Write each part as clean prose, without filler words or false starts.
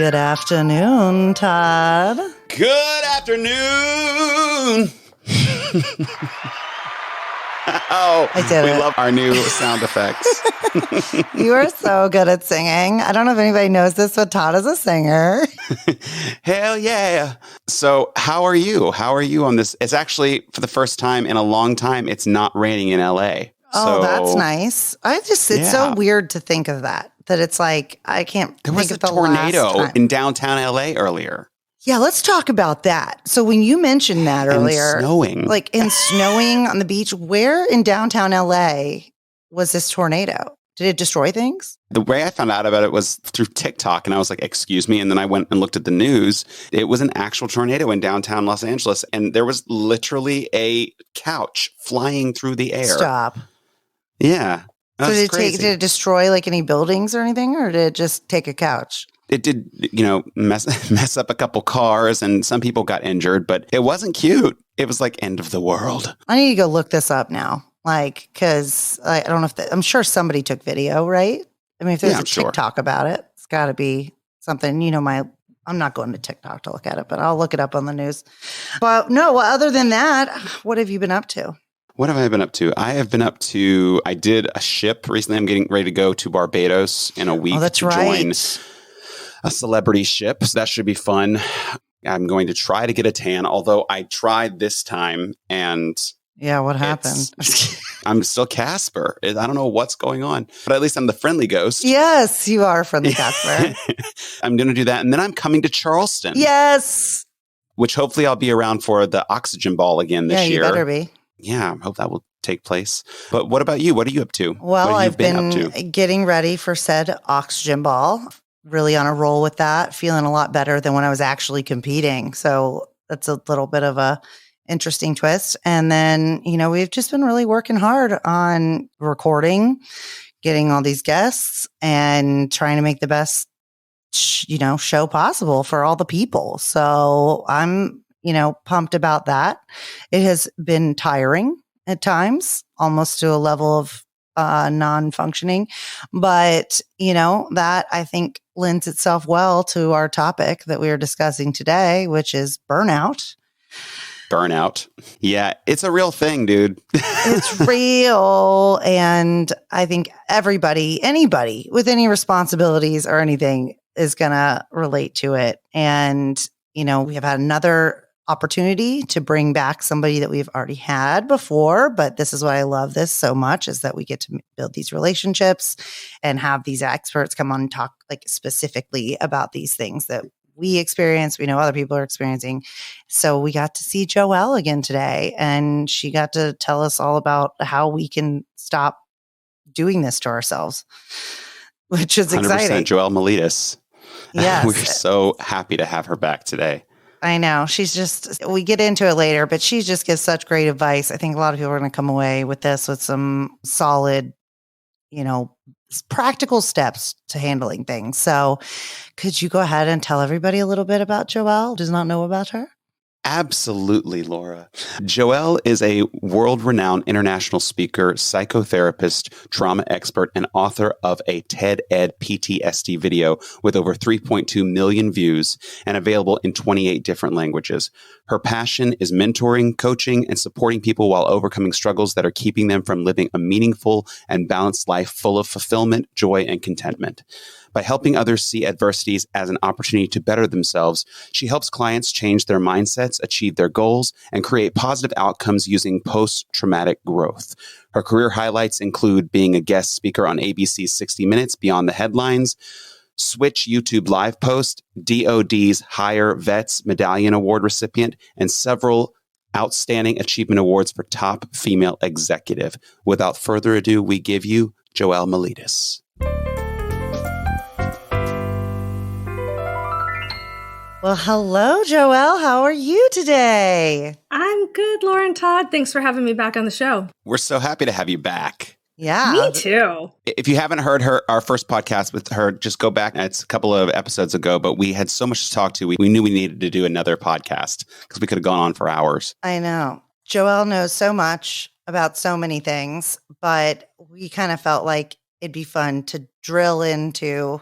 Good afternoon, Todd. Good afternoon. I did we it. love our new sound effects. You are so good at singing. I don't know if anybody knows this, but Todd is a singer. Hell yeah. So how are you? How are you on this? It's actually, for the first time in a long time, it's not raining in LA. Oh, that's nice. It's so weird to think of that it's like, I can't There think was of a the tornado last time. in downtown LA earlier. Yeah, let's talk about that. So when you mentioned that earlier, and snowing. Snowing on the beach, where in downtown LA was this tornado? Did it destroy things? The way I found out about it was through TikTok, and I was like, excuse me. And then I went and looked at the news. It was an actual tornado in downtown Los Angeles, and there was literally a couch flying through the air. Stop. Yeah. So did it destroy like any buildings or anything, or did it just take a couch? It did, mess up a couple cars, and some people got injured, but it wasn't cute. It was like end of the world. I need to go look this up now. Because I don't know if I'm sure somebody took video, right? I mean, if there's a TikTok about it, it's got to be something, I'm not going to TikTok to look at it, but I'll look it up on the news. But no, other than that, what have you been up to? What have I been up to? I did a ship recently. I'm getting ready to go to Barbados in a week join a celebrity ship. So that should be fun. I'm going to try to get a tan, although I tried this time and... Yeah, what happened? I'm still Casper. I don't know what's going on, but at least I'm the friendly ghost. Yes, you are friendly Casper. I'm going to do that. And then I'm coming to Charleston. Yes. Which hopefully I'll be around for the Oxygen Ball again this year. Yeah, you better be. Yeah, I hope that will take place. But what about you? What are you up to? Well, I've been getting ready for said Oxygen Ball. Really on a roll with that. Feeling a lot better than when I was actually competing. So that's a little bit of a interesting twist. And then, we've just been really working hard on recording, getting all these guests and trying to make the best, show possible for all the people. So I'm, pumped about that. It has been tiring at times, almost to a level of non-functioning, but that I think lends itself well to our topic that we are discussing today, which is burnout. Yeah, it's a real thing, dude. It's real. And I think anybody with any responsibilities or anything is going to relate to it. And, we have had another opportunity to bring back somebody that we've already had before. But this is why I love this so much, is that we get to build these relationships and have these experts come on and talk specifically about these things that we experience, we know other people are experiencing. So we got to see Joelle again today, and she got to tell us all about how we can stop doing this to ourselves, which is exciting. 100% Joelle Miletus. Yes. We're so happy to have her back today. I know. We get into it later, but she just gives such great advice. I think a lot of people are going to come away with this with some solid, practical steps to handling things. So could you go ahead and tell everybody a little bit about Joelle? Does not know about her? Absolutely, Laura. Joelle is a world-renowned international speaker, psychotherapist, trauma expert, and author of a TED Ed PTSD video with over 3.2 million views and available in 28 different languages. Her passion is mentoring, coaching, and supporting people while overcoming struggles that are keeping them from living a meaningful and balanced life full of fulfillment, joy, and contentment. By helping others see adversities as an opportunity to better themselves, she helps clients change their mindsets, achieve their goals, and create positive outcomes using post-traumatic growth. Her career highlights include being a guest speaker on ABC's 60 Minutes Beyond the Headlines, Switch YouTube live post, DoD's Hire Vets Medallion Award recipient, and several outstanding achievement awards for top female executive. Without further ado, we give you Joelle Miletus. Well, hello, Joelle. How are you today? I'm good, Lauren Todd. Thanks for having me back on the show. We're so happy to have you back. Yeah. Me too. If you haven't heard our first podcast with her, just go back. It's a couple of episodes ago, but we had so much to talk to. We knew we needed to do another podcast because we could have gone on for hours. I know. Joelle knows so much about so many things, but we kind of felt like it'd be fun to drill into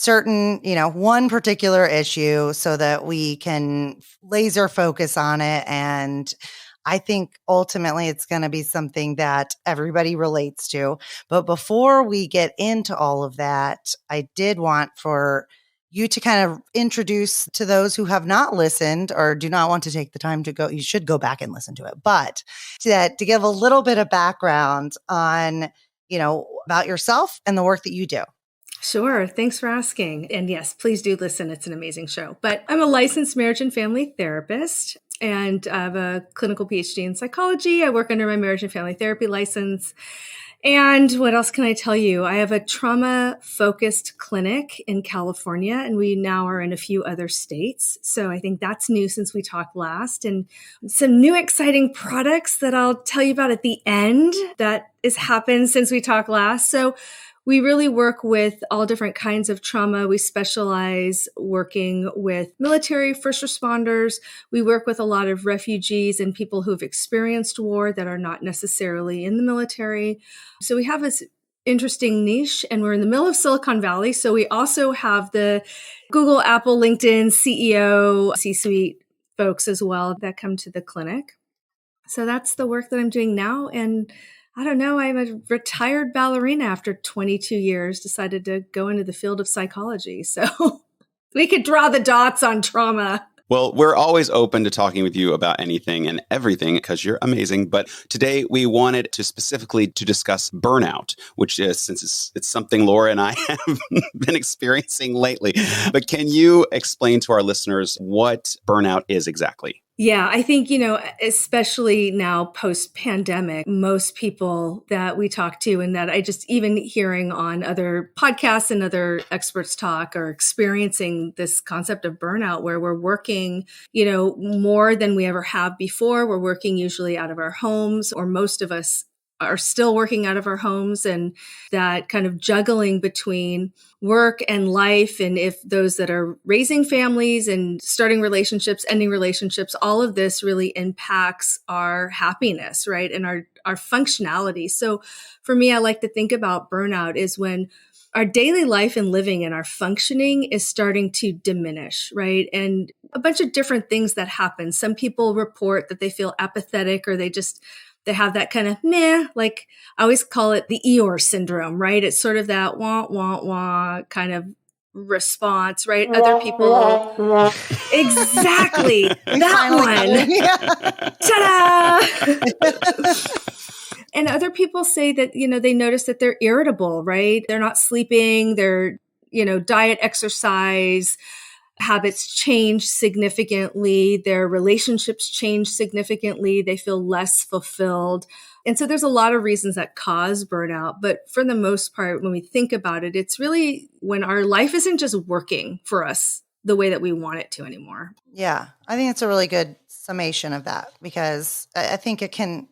certain, one particular issue so that we can laser focus on it. And I think ultimately it's going to be something that everybody relates to. But before we get into all of that, I did want for you to kind of introduce to those who have not listened or do not want to take the time to go, you should go back and listen to it, but to give a little bit of background on, about yourself and the work that you do. Sure. Thanks for asking. And yes, please do listen. It's an amazing show. But I'm a licensed marriage and family therapist, and I have a clinical PhD in psychology. I work under my marriage and family therapy license. And what else can I tell you? I have a trauma-focused clinic in California, and we now are in a few other states. So I think that's new since we talked last, and some new exciting products that I'll tell you about at the end that has happened since we talked last. So we really work with all different kinds of trauma. We specialize working with military first responders. We work with a lot of refugees and people who have experienced war that are not necessarily in the military. So we have this interesting niche, and we're in the middle of Silicon Valley. So we also have the Google, Apple, LinkedIn, CEO, C-suite folks as well that come to the clinic. So that's the work that I'm doing now. And I don't know, I'm a retired ballerina after 22 years, decided to go into the field of psychology. So we could draw the dots on trauma. Well, we're always open to talking with you about anything and everything because you're amazing. But today we wanted to specifically to discuss burnout, which is, since it's something Laura and I have been experiencing lately. But can you explain to our listeners what burnout is exactly? Yeah, I think, especially now post-pandemic, most people that we talk to and that I just even hearing on other podcasts and other experts talk are experiencing this concept of burnout where we're working, more than we ever have before. We're working usually out of our homes, or most of us are still working out of our homes, and that kind of juggling between work and life. And if those that are raising families and starting relationships, ending relationships, all of this really impacts our happiness, right? And our functionality. So for me, I like to think about burnout is when our daily life and living and our functioning is starting to diminish, right? And a bunch of different things that happen. Some people report that they feel apathetic, or they have that kind of meh, like I always call it the Eeyore syndrome, right? It's sort of that wah, wah, wah kind of response, right? Other people, exactly, that one. Ta-da! And other people say that, they notice that they're irritable, right? They're not sleeping, their, diet, exercise, habits change significantly, their relationships change significantly, they feel less fulfilled. And so there's a lot of reasons that cause burnout. But for the most part, when we think about it, it's really when our life isn't just working for us the way that we want it to anymore. Yeah, I think it's a really good summation of that, because I think it can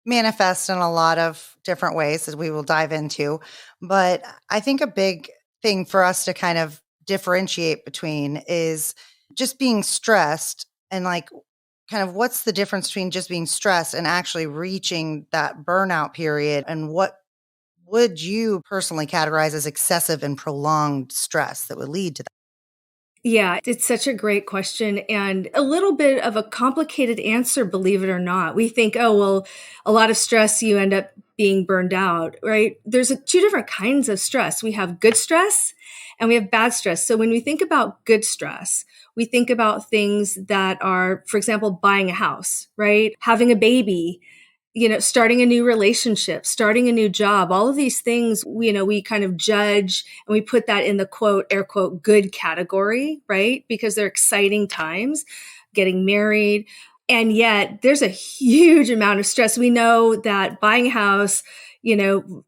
manifest in a lot of different ways that we will dive into. But I think a big thing for us to kind of differentiate between is just being stressed, and like kind of what's the difference between just being stressed and actually reaching that burnout period, and what would you personally categorize as excessive and prolonged stress that would lead to that? Yeah, it's such a great question and a little bit of a complicated answer, believe it or not. We think, oh, well, a lot of stress, you end up being burned out, right? There's two different kinds of stress. We have good stress and we have bad stress. So when we think about good stress, we think about things that are, for example, buying a house, right? Having a baby, starting a new relationship, starting a new job, all of these things, we kind of judge and we put that in the quote, air quote, good category, right? Because they're exciting times, getting married. And yet there's a huge amount of stress. We know that buying a house,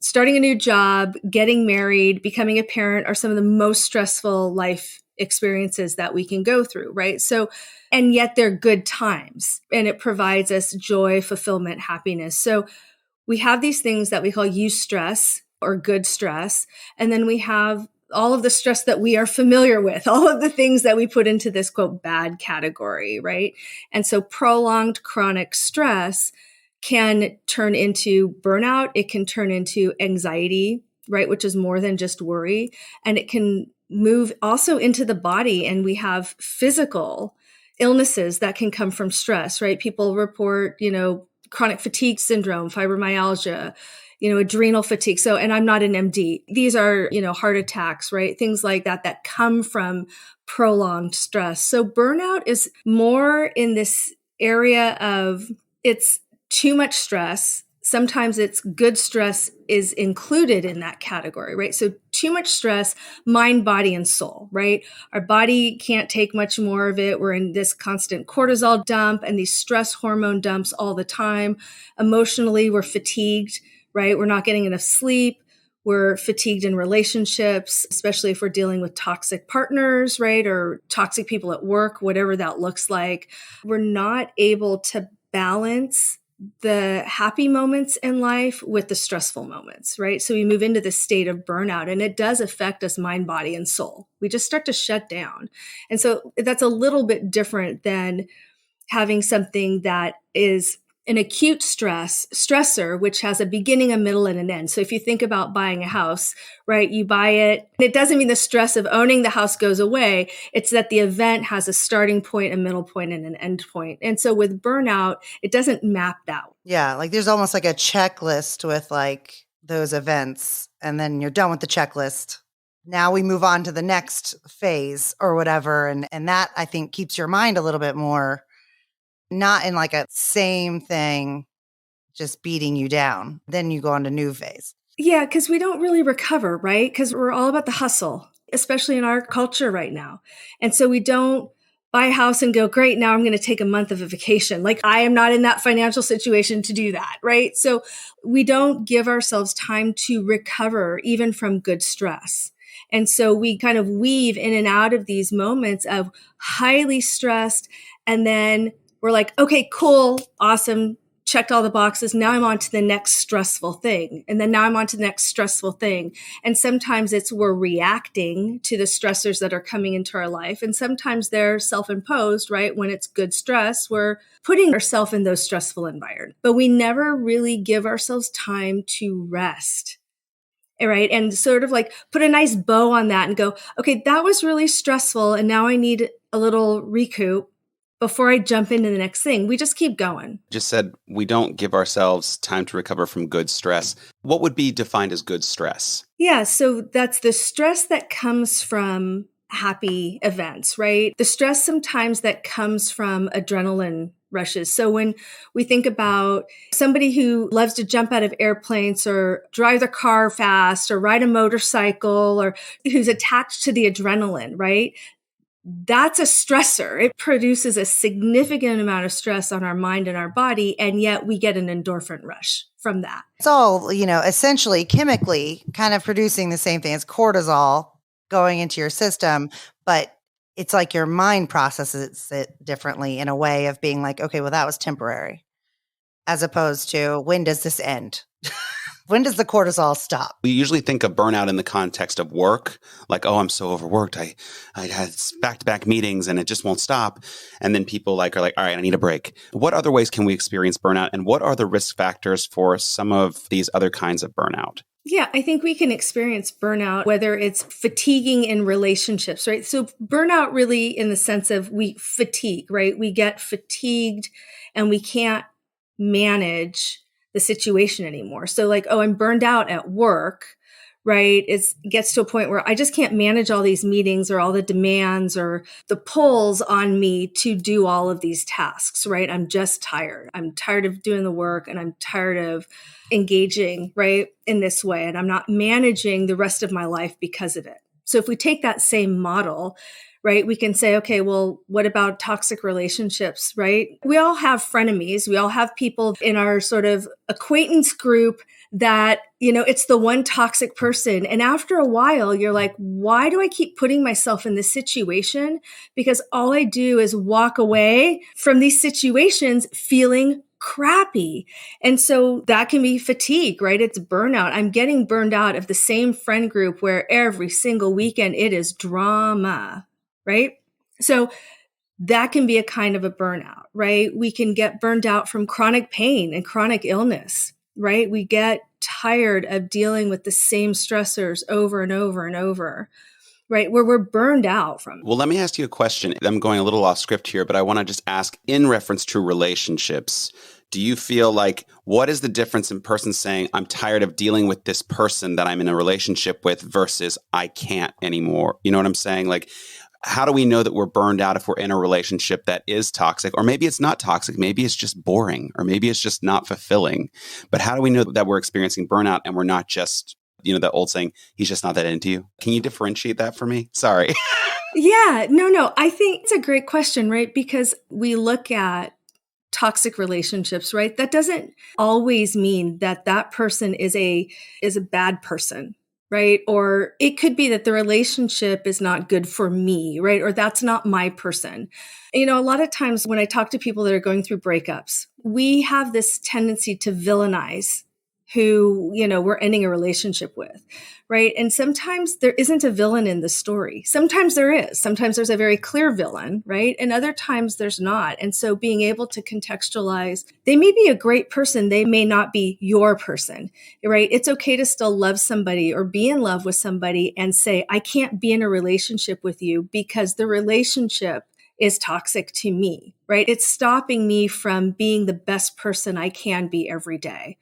starting a new job, getting married, becoming a parent are some of the most stressful life experiences that we can go through, right? So, and yet they're good times and it provides us joy, fulfillment, happiness. So we have these things that we call eustress or good stress. And then we have all of the stress that we are familiar with, all of the things that we put into this quote bad category, right? And so prolonged chronic stress can turn into burnout. It can turn into anxiety, right? Which is more than just worry. And it can move also into the body, and we have physical illnesses that can come from stress, right? People report, chronic fatigue syndrome, fibromyalgia, adrenal fatigue. So, and I'm not an MD. These are, heart attacks, right? Things like that come from prolonged stress. So burnout is more in this area of it's too much stress. Sometimes it's good stress is included in that category, right? So too much stress, mind, body, and soul, right? Our body can't take much more of it. We're in this constant cortisol dump and these stress hormone dumps all the time. Emotionally, we're fatigued, right? We're not getting enough sleep. We're fatigued in relationships, especially if we're dealing with toxic partners, right? Or toxic people at work, whatever that looks like. We're not able to balance the happy moments in life with the stressful moments, right? So we move into this state of burnout, and it does affect us mind, body, and soul. We just start to shut down. And so that's a little bit different than having something that is an acute stressor, which has a beginning, a middle, and an end. So if you think about buying a house, right, you buy it. It doesn't mean the stress of owning the house goes away. It's that the event has a starting point, a middle point, and an end point. And so with burnout, it doesn't map out. Yeah, like there's almost like a checklist with like those events, and then you're done with the checklist. Now we move on to the next phase or whatever. And that, I think, keeps your mind a little bit more not in like a same thing, just beating you down. Then you go on to new phase. Yeah, because we don't really recover, right? Because we're all about the hustle, especially in our culture right now. And so we don't buy a house and go, great, now I'm going to take a month of a vacation. Like I am not in that financial situation to do that, right? So we don't give ourselves time to recover even from good stress. And so we kind of weave in and out of these moments of highly stressed, and then we're like, okay, cool, awesome, checked all the boxes. Now I'm on to the next stressful thing. And then now I'm on to the next stressful thing. And sometimes it's we're reacting to the stressors that are coming into our life. And sometimes they're self-imposed, right? When it's good stress, we're putting ourselves in those stressful environments. But we never really give ourselves time to rest. Right. And sort of like put a nice bow on that and go, okay, that was really stressful. And now I need a little recoup before I jump into the next thing. We just keep going. Just said we don't give ourselves time to recover from good stress. What would be defined as good stress? Yeah. So that's the stress that comes from happy events, right? The stress sometimes that comes from adrenaline rushes. So when we think about somebody who loves to jump out of airplanes or drive their car fast or ride a motorcycle or who's attached to the adrenaline, right? That's a stressor. It produces a significant amount of stress on our mind and our body, and yet we get an endorphin rush from that. It's all, essentially chemically kind of producing the same thing. It's cortisol going into your system, but it's like your mind processes it differently in a way of being like, okay, well, that was temporary, as opposed to when does this end? When does the cortisol stop? We usually think of burnout in the context of work, like, oh, I'm so overworked. I had back-to-back meetings and it just won't stop. And then people are like, all right, I need a break. What other ways can we experience burnout? And what are the risk factors for some of these other kinds of burnout? Yeah, I think we can experience burnout, whether it's fatiguing in relationships, right? So burnout really in the sense of we fatigue, right? We get fatigued and we can't manage the situation anymore. So like, oh, I'm burned out at work, right? It gets to a point where I just can't manage all these meetings or all the demands or the pulls on me to do all of these tasks, right? I'm just tired. I'm tired of doing the work and I'm tired of engaging, right, in this way. And I'm not managing the rest of my life because of it. So if we take that same model, right, we can say, okay, well, what about toxic relationships, right? We all have frenemies. We all have people in our sort of acquaintance group that, it's the one toxic person. And after a while, you're like, why do I keep putting myself in this situation? Because all I do is walk away from these situations feeling crappy. And so that can be fatigue, right? It's burnout. I'm getting burned out of the same friend group where every single weekend it is drama, right? So that can be a kind of a burnout, right? We can get burned out from chronic pain and chronic illness, right? We get tired of dealing with the same stressors over and over and over. right? Where we're burned out from. Well, let me ask you a question. I'm going a little off script here, but I want to just ask in reference to relationships. Do you feel like what is the difference in person saying, I'm tired of dealing with this person that I'm in a relationship with versus I can't anymore? You know what I'm saying? Like, how do we know that we're burned out if we're in a relationship that is toxic? Or maybe it's not toxic. Maybe it's just boring, or maybe it's just not fulfilling. But how do we know that we're experiencing burnout and we're not just, that old saying, he's just not that into you? Can you differentiate that for me? Sorry. Yeah, no. I think it's a great question, right? Because we look at toxic relationships, right? That doesn't always mean that that person is a bad person, right? Or it could be that the relationship is not good for me, right? Or that's not my person. A lot of times when I talk to people that are going through breakups, we have this tendency to villainize who, we're ending a relationship with, right? And sometimes there isn't a villain in the story. Sometimes there is. Sometimes there's a very clear villain, right? And other times there's not. And so being able to contextualize, they may be a great person. They may not be your person, right? It's okay to still love somebody or be in love with somebody and say, I can't be in a relationship with you because the relationship is toxic to me, right? It's stopping me from being the best person I can be every day.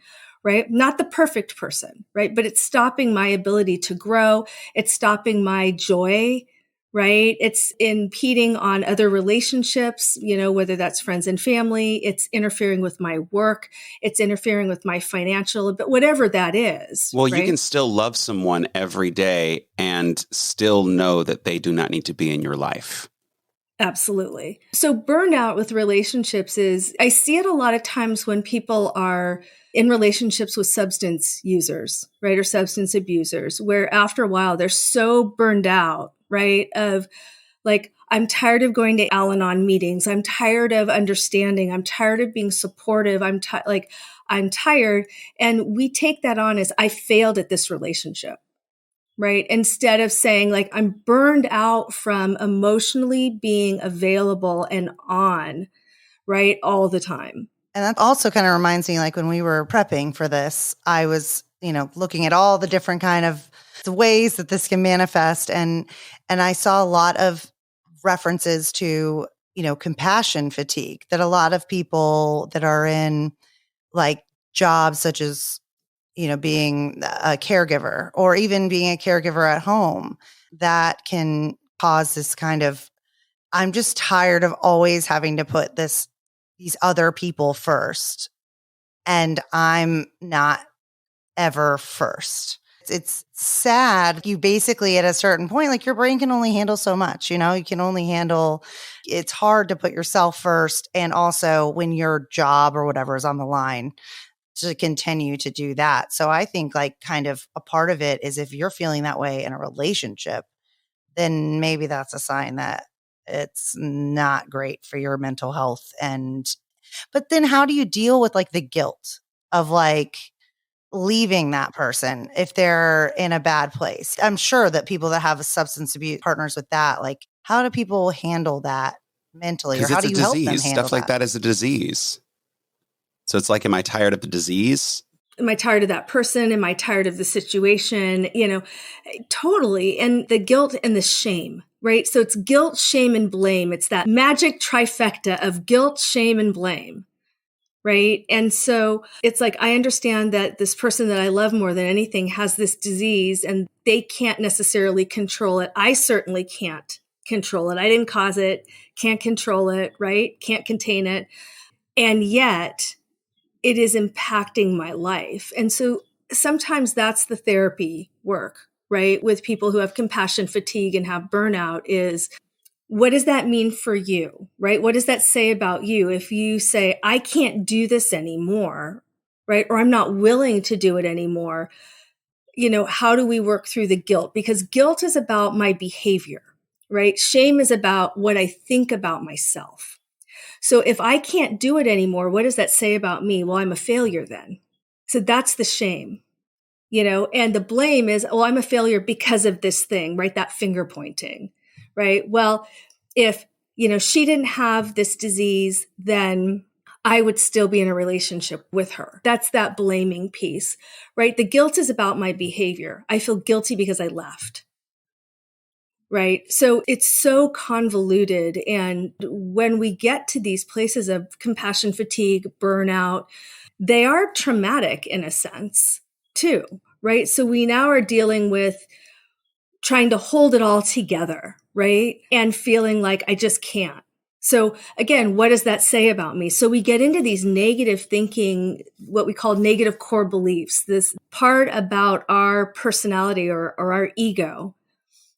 Right? Not the perfect person, right? But it's stopping my ability to grow. It's stopping my joy, right? It's impeding on other relationships, whether that's friends and family. It's interfering with my work. It's interfering with my financial, but whatever that is. Well, right? You can still love someone every day and still know that they do not need to be in your life. Absolutely. So burnout with relationships I see it a lot of times when people are in relationships with substance users, right? Or substance abusers, where after a while they're so burned out, right? Of like, I'm tired of going to Al-Anon meetings. I'm tired of understanding. I'm tired of being supportive. I'm tired. And we take that on as I failed at this relationship. Right? Instead of saying like, I'm burned out from emotionally being available and on, right? All the time. And that also kind of reminds me, like when we were prepping for this, I was, looking at all the different kind of the ways that this can manifest. And I saw a lot of references to, compassion fatigue, that a lot of people that are in like jobs such as being a caregiver or even being a caregiver at home, that can cause this kind of, I'm just tired of always having to put these other people first. And I'm not ever first. It's sad. You basically at a certain point, like your brain can only handle so much, you can only handle, it's hard to put yourself first. And also when your job or whatever is on the line, to continue to do that. So I think like kind of a part of it is if you're feeling that way in a relationship, then maybe that's a sign that it's not great for your mental health. But then how do you deal with like the guilt of like leaving that person if they're in a bad place? I'm sure that people that have a substance abuse partners with that, like how do people handle that mentally, or how do you help them handle Stuff like that is a disease. So it's like, am I tired of the disease? Am I tired of that person? Am I tired of the situation? Totally. And the guilt and the shame, right? So it's guilt, shame, and blame. It's that magic trifecta of guilt, shame, and blame, right? And so it's like, I understand that this person that I love more than anything has this disease and they can't necessarily control it. I certainly can't control it. I didn't cause it, can't control it, right? Can't contain it. And yet it is impacting my life. And so sometimes that's the therapy work, right? With people who have compassion fatigue and have burnout is, what does that mean for you, right? What does that say about you? If you say, I can't do this anymore, right? Or I'm not willing to do it anymore, how do we work through the guilt? Because guilt is about my behavior, right? Shame is about what I think about myself. So if I can't do it anymore, what does that say about me? Well, I'm a failure then. So that's the shame, and the blame is, oh, I'm a failure because of this thing, right? That finger pointing, right? Well, if, she didn't have this disease, then I would still be in a relationship with her. That's that blaming piece, right? The guilt is about my behavior. I feel guilty because I left. right? So it's so convoluted. And when we get to these places of compassion fatigue, burnout, they are traumatic in a sense too, right? So we now are dealing with trying to hold it all together, right? And feeling like I just can't. So again, what does that say about me? So we get into these negative thinking, what we call negative core beliefs, this part about our personality or our ego,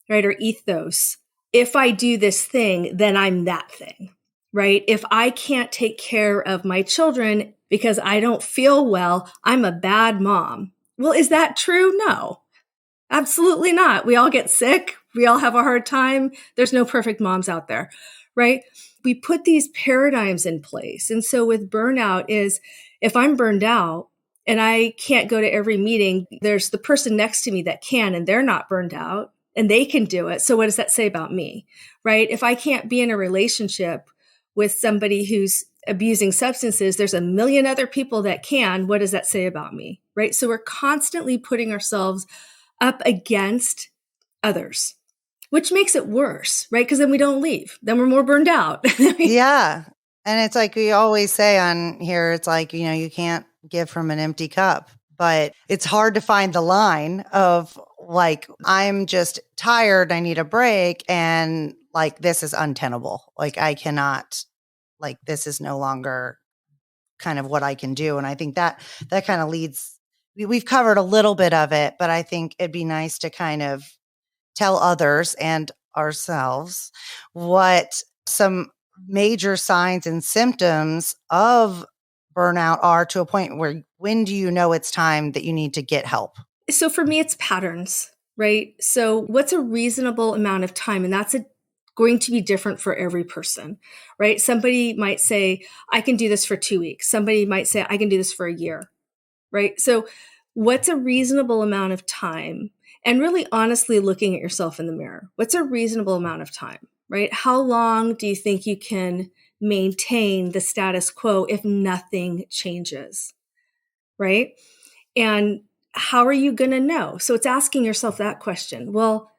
right? Or ethos. If I do this thing, then I'm that thing, right? If I can't take care of my children because I don't feel well, I'm a bad mom. Well, is that true? No. Absolutely not. We all get sick. We all have a hard time. There's no perfect moms out there, right? We put these paradigms in place. And so with burnout is if I'm burned out and I can't go to every meeting, there's the person next to me that can, and they're not burned out and they can do it. So what does that say about me, right? If I can't be in a relationship with somebody who's abusing substances, there's a million other people that can. What does that say about me, right? So we're constantly putting ourselves up against others, which makes it worse, right? Because then we don't leave. Then we're more burned out. Yeah. And it's like we always say on here, it's like, you can't give from an empty cup, but it's hard to find the line of like, I'm just tired. I need a break. And like, this is untenable. Like I cannot, like, this is no longer kind of what I can do. And I think that kind of leads, we've covered a little bit of it, but I think it'd be nice to kind of tell others and ourselves what some major signs and symptoms of burnout are to a point where when do you know it's time that you need to get help? So for me, it's patterns, right? So what's a reasonable amount of time? And that's going to be different for every person, right? Somebody might say, I can do this for 2 weeks. Somebody might say, I can do this for a year, right? So what's a reasonable amount of time? And really honestly looking at yourself in the mirror. What's a reasonable amount of time, right? How long do you think you can maintain the status quo if nothing changes, right? And how are you going to know? So it's asking yourself that question. Well,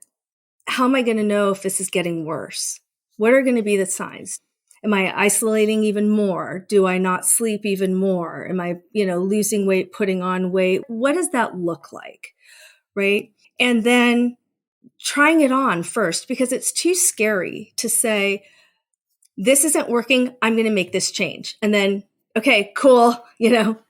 how am I going to know if this is getting worse? What are going to be the signs? Am I isolating even more? Do I not sleep even more? Am I, losing weight, putting on weight? What does that look like? Right? And then trying it on first, because it's too scary to say, this isn't working. I'm going to make this change. And then, okay, cool,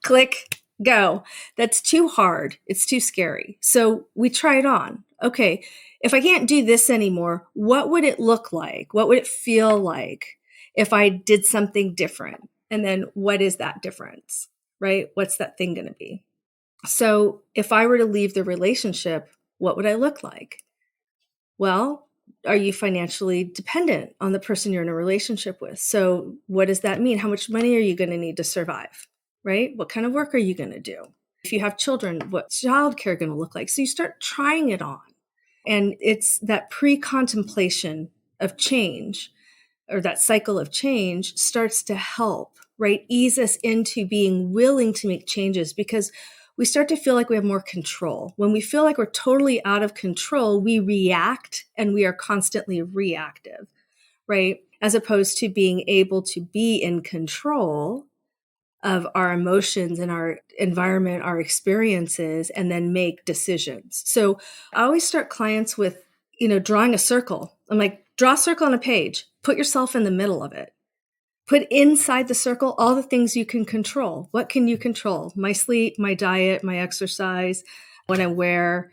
click, go. That's too hard. It's too scary. So we try it on. Okay, if I can't do this anymore, what would it look like? What would it feel like if I did something different? And then what is that difference, right? What's that thing going to be? So if I were to leave the relationship, what would I look like? Well, are you financially dependent on the person you're in a relationship with? So what does that mean? How much money are you going to need to survive, right? What kind of work are you going to do? If you have children, what's childcare going to look like? So you start trying it on. And it's that pre-contemplation of change, or that cycle of change, starts to help, right? Ease us into being willing to make changes, because we start to feel like we have more control. When we feel like we're totally out of control, we react and we are constantly reactive, right? As opposed to being able to be in control of our emotions and our environment, our experiences, and then make decisions. So I always start clients with, drawing a circle. I'm like, draw a circle on a page, put yourself in the middle of it. Put inside the circle all the things you can control. What can you control? My sleep, my diet, my exercise, what I wear,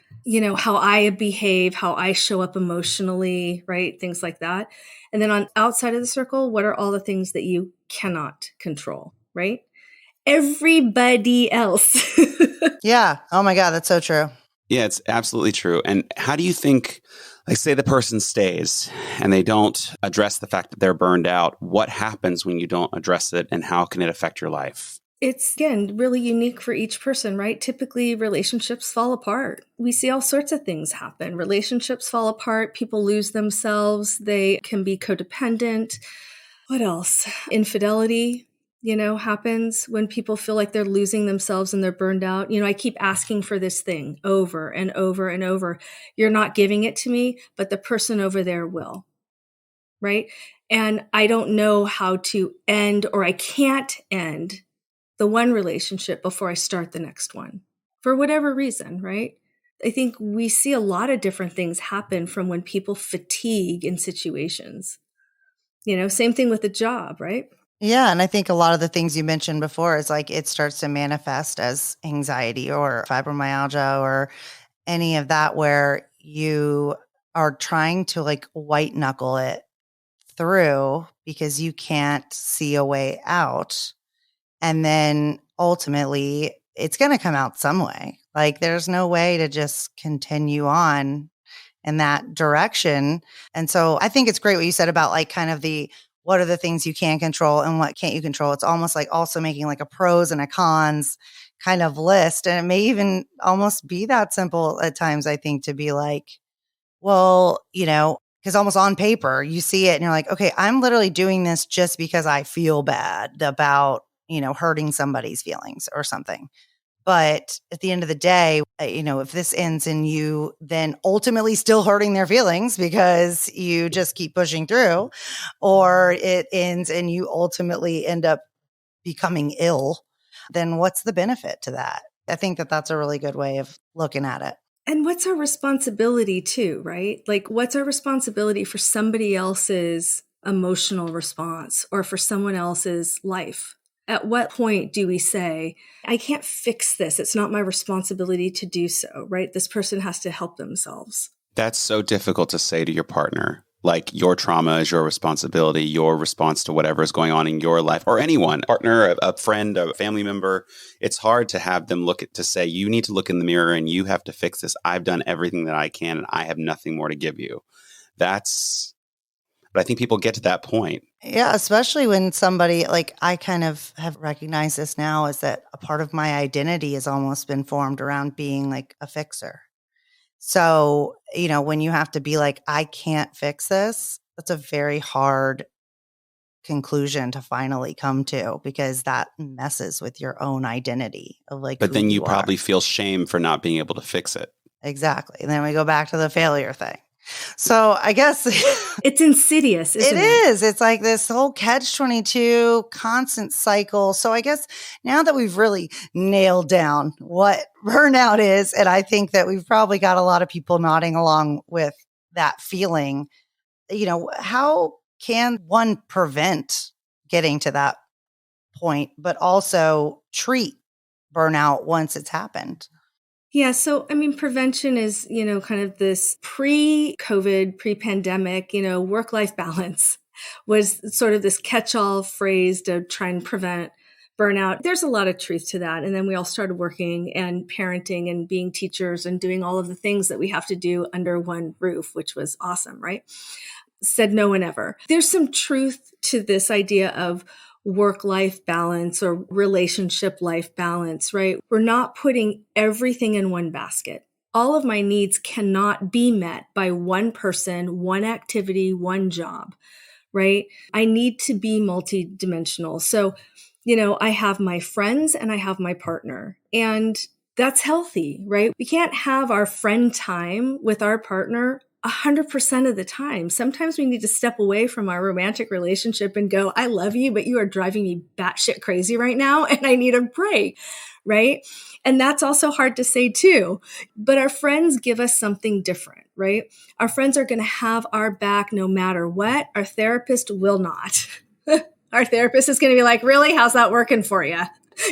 how I behave, how I show up emotionally, right? Things like that. And then on outside of the circle, what are all the things that you cannot control, right? Everybody else. Yeah. Oh my God. That's so true. Yeah, it's absolutely true. And how do you think, like, say the person stays and they don't address the fact that they're burned out? What happens when you don't address it, and how can it affect your life? It's, again, really unique for each person, right? Typically, relationships fall apart. We see all sorts of things happen. Relationships fall apart. People lose themselves. They can be codependent. What else? Infidelity. happens when people feel like they're losing themselves and they're burned out. I keep asking for this thing over and over and over. You're not giving it to me, but the person over there will. Right. And I don't know how to end, or I can't end the one relationship before I start the next one for whatever reason. Right. I think we see a lot of different things happen from when people fatigue in situations. Same thing with the job, right? Yeah. And I think a lot of the things you mentioned before is like it starts to manifest as anxiety or fibromyalgia or any of that, where you are trying to like white knuckle it through because you can't see a way out. And then ultimately it's going to come out some way. Like there's no way to just continue on in that direction. And so I think it's great what you said about like kind of what are the things you can control and what can't you control. It's almost like also making like a pros and a cons kind of list. And it may even almost be that simple at times, I think, to be like, well, because almost on paper, you see it and you're like, okay, I'm literally doing this just because I feel bad about, hurting somebody's feelings or something. But at the end of the day, if this ends in you then ultimately still hurting their feelings because you just keep pushing through, or it ends and you ultimately end up becoming ill, then what's the benefit to that? I think that that's a really good way of looking at it. And what's our responsibility too, right? Like what's our responsibility for somebody else's emotional response or for someone else's life? At what point do we say, I can't fix this. It's not my responsibility to do so, right? This person has to help themselves. That's so difficult to say to your partner. Like your trauma is your responsibility, your response to whatever is going on in your life, or anyone, partner, a friend, a family member. It's hard to have them to say, you need to look in the mirror and you have to fix this. I've done everything that I can and I have nothing more to give you. But I think people get to that point. Yeah, especially when somebody, like I kind of have recognized this now, is that a part of my identity has almost been formed around being like a fixer. So, when you have to be like, I can't fix this, that's a very hard conclusion to finally come to, because that messes with your own identity of like, but who then you are. probably feel shame for not being able to fix it. Exactly. And then we go back to the failure thing. So I guess it's insidious, isn't it? It is. It's like this whole catch-22 constant cycle. So I guess now that we've really nailed down what burnout is, and I think that we've probably got a lot of people nodding along with that feeling, how can one prevent getting to that point, but also treat burnout once it's happened? Yeah. So, prevention is, kind of this pre-COVID, pre-pandemic, work-life balance was sort of this catch-all phrase to try and prevent burnout. There's a lot of truth to that. And then we all started working and parenting and being teachers and doing all of the things that we have to do under one roof, which was awesome, right? Said no one ever. There's some truth to this idea of work-life balance or relationship-life balance, right? We're not putting everything in one basket. All of my needs cannot be met by one person, one activity, one job, right? I need to be multidimensional. So, I have my friends and I have my partner, and that's healthy, right? We can't have our friend time with our partner 100% of the time. Sometimes we need to step away from our romantic relationship and go, I love you, but you are driving me batshit crazy right now and I need a break, right? And that's also hard to say too. But our friends give us something different, right? Our friends are going to have our back no matter what. Our therapist will not. Our therapist is going to be like, really? How's that working for you?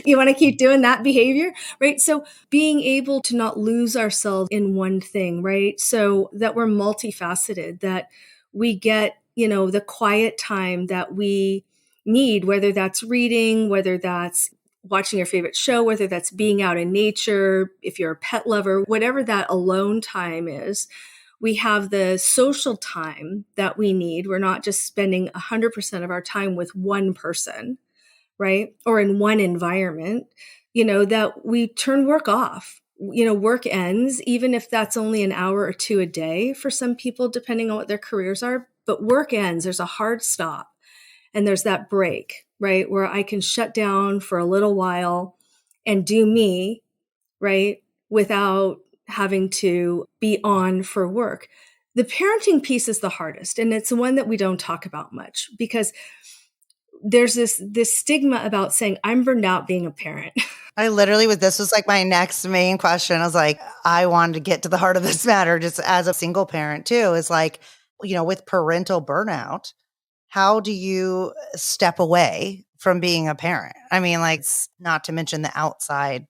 You want to keep doing that behavior, right? So being able to not lose ourselves in one thing, right? So that we're multifaceted, that we get, the quiet time that we need, whether that's reading, whether that's watching your favorite show, whether that's being out in nature, if you're a pet lover, whatever that alone time is. We have the social time that we need. We're not just spending 100% of our time with one person, right? Or in one environment, that we turn work off. Work ends, even if that's only an hour or two a day for some people, depending on what their careers are. But work ends, there's a hard stop and there's that break, right? Where I can shut down for a little while and do me, right? Without having to be on for work. The parenting piece is the hardest, and it's the one that we don't talk about much because there's this stigma about saying I'm burned out being a parent. I literally this was like my next main question. I was like, I wanted to get to the heart of this matter just as a single parent too, is like, with parental burnout, how do you step away from being a parent? I mean, like, not to mention the outside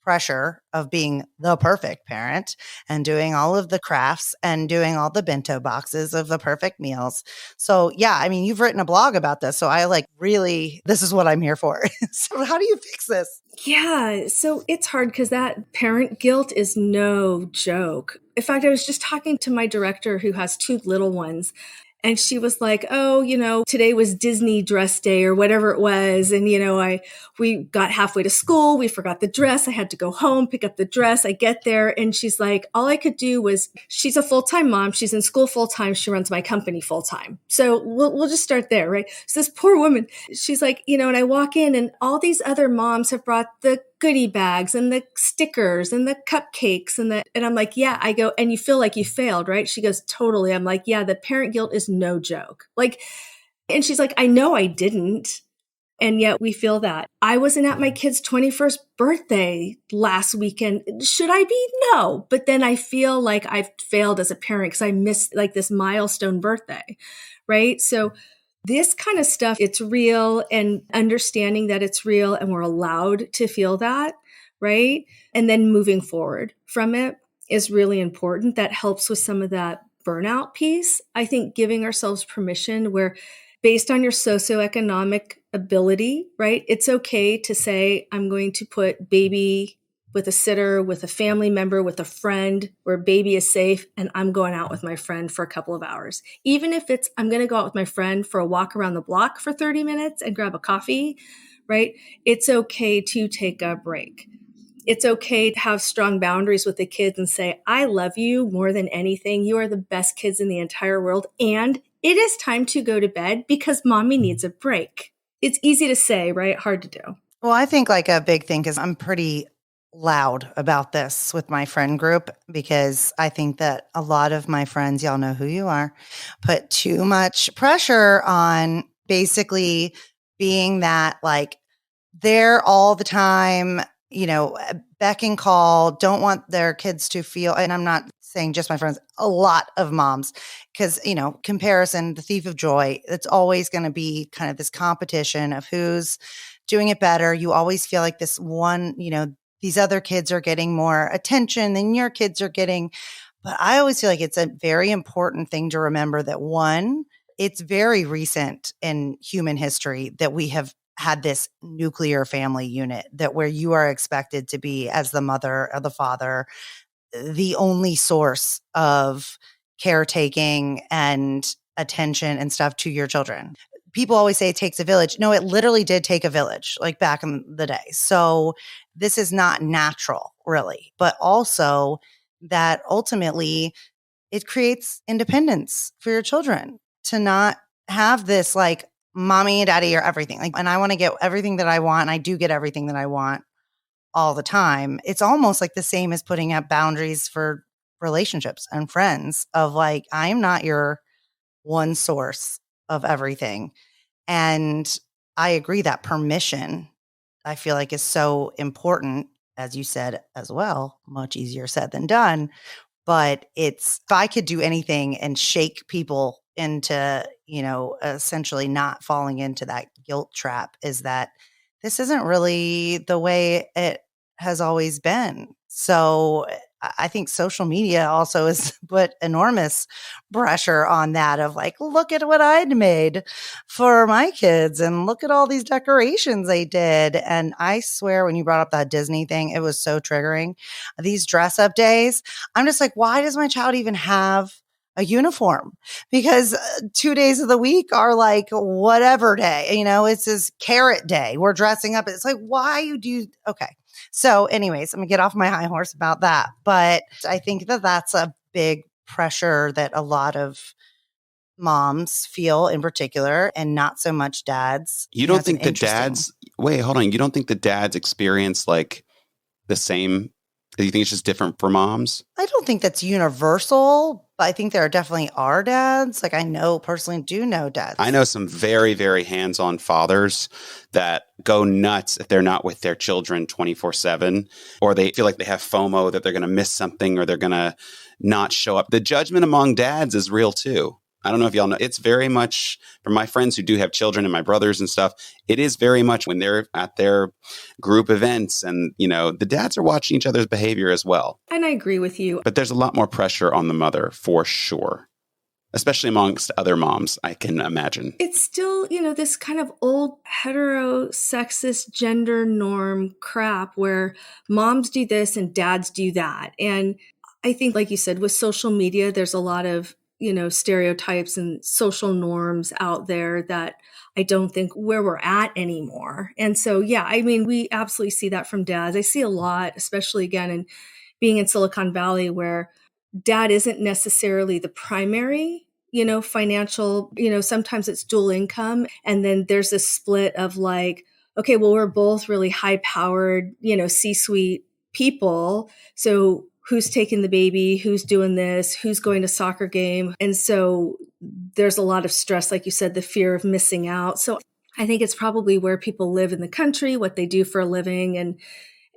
pressure of being the perfect parent and doing all of the crafts and doing all the bento boxes of the perfect meals. So yeah, I mean, you've written a blog about this. So I really, this is what I'm here for. So how do you fix this? Yeah. So it's hard because that parent guilt is no joke. In fact, I was just talking to my director who has two little ones. And she was like, oh, today was Disney dress day or whatever it was. And, we got halfway to school. We forgot the dress. I had to go home, pick up the dress. I get there. And she's like, all I could do was, she's a full-time mom. She's in school full-time. She runs my company full-time. So we'll just start there, right? So this poor woman, she's like, and I walk in and all these other moms have brought the goodie bags and the stickers and the cupcakes and I'm like, yeah, I go, and you feel like you failed, right? She goes, totally. I'm like, yeah, the parent guilt is no joke. And she's like, I know I didn't. And yet we feel that. I wasn't at my kid's 21st birthday last weekend. Should I be? No. But then I feel like I've failed as a parent because I missed this milestone birthday, right? So this kind of stuff, it's real, and understanding that it's real and we're allowed to feel that, right? And then moving forward from it is really important. That helps with some of that burnout piece. I think giving ourselves permission where based on your socioeconomic ability, right? It's okay to say, I'm going to put baby with a sitter, with a family member, with a friend where baby is safe, and I'm going out with my friend for a couple of hours. Even if it's, I'm going to go out with my friend for a walk around the block for 30 minutes and grab a coffee, right? It's okay to take a break. It's okay to have strong boundaries with the kids and say, I love you more than anything. You are the best kids in the entire world. And it is time to go to bed because mommy needs a break. It's easy to say, right? Hard to do. Well, I think a big thing, because I'm pretty loud about this with my friend group, because I think that a lot of my friends, y'all know who you are, put too much pressure on basically being that there all the time, beck and call, don't want their kids to feel, and I'm not saying just my friends, a lot of moms, because, comparison, the thief of joy, it's always going to be kind of this competition of who's doing it better. You always feel like this one, these other kids are getting more attention than your kids are getting. But I always feel like it's a very important thing to remember that one, it's very recent in human history that we have had this nuclear family unit where you are expected to be, as the mother or the father, the only source of caretaking and attention and stuff to your children. People always say it takes a village. No, it literally did take a village, back in the day. So this is not natural, really, but also that ultimately it creates independence for your children to not have this mommy and daddy are everything. And I want to get everything that I want. And I do get everything that I want all the time. It's almost like the same as putting up boundaries for relationships and friends of I'm not your one source of everything. And I agree that permission, I feel like, is so important, as you said as well, much easier said than done. But if I could do anything and shake people into, essentially not falling into that guilt trap, is that this isn't really the way it has always been. So I think social media also has put enormous pressure on that of look at what I'd made for my kids and look at all these decorations they did. And I swear when you brought up that Disney thing, it was so triggering. These dress up days, I'm just like, why does my child even have a uniform? Because 2 days of the week are whatever day, it's this carrot day. We're dressing up. It's why you do. Okay. So anyways, I'm gonna get off my high horse about that. But I think that that's a big pressure that a lot of moms feel in particular and not so much dads. You don't think the dads, wait, hold on. You don't think the dads experience like the same? Do you think it's just different for moms? I don't think that's universal, but I think there definitely are dads. Like I personally do know dads. I know some very, very hands-on fathers that go nuts if they're not with their children 24/7, or they feel like they have FOMO that they're going to miss something or they're going to not show up. The judgment among dads is real too. I don't know if y'all know. It's very much, for my friends who do have children and my brothers and stuff, it is very much when they're at their group events and, the dads are watching each other's behavior as well. And I agree with you. But there's a lot more pressure on the mother for sure, especially amongst other moms, I can imagine. It's still, this kind of old heterosexist gender norm crap where moms do this and dads do that. And I think, like you said, with social media, there's a lot of stereotypes and social norms out there that I don't think where we're at anymore. And so, yeah, I mean, we absolutely see that from dads. I see a lot, especially again, in being in Silicon Valley, where dad isn't necessarily the primary, financial, sometimes it's dual income. And then there's this split of like, okay, well, we're both really high powered, C-suite people. So who's taking the baby, who's doing this, who's going to soccer game. And so there's a lot of stress, like you said, the fear of missing out. So I think it's probably where people live in the country, what they do for a living,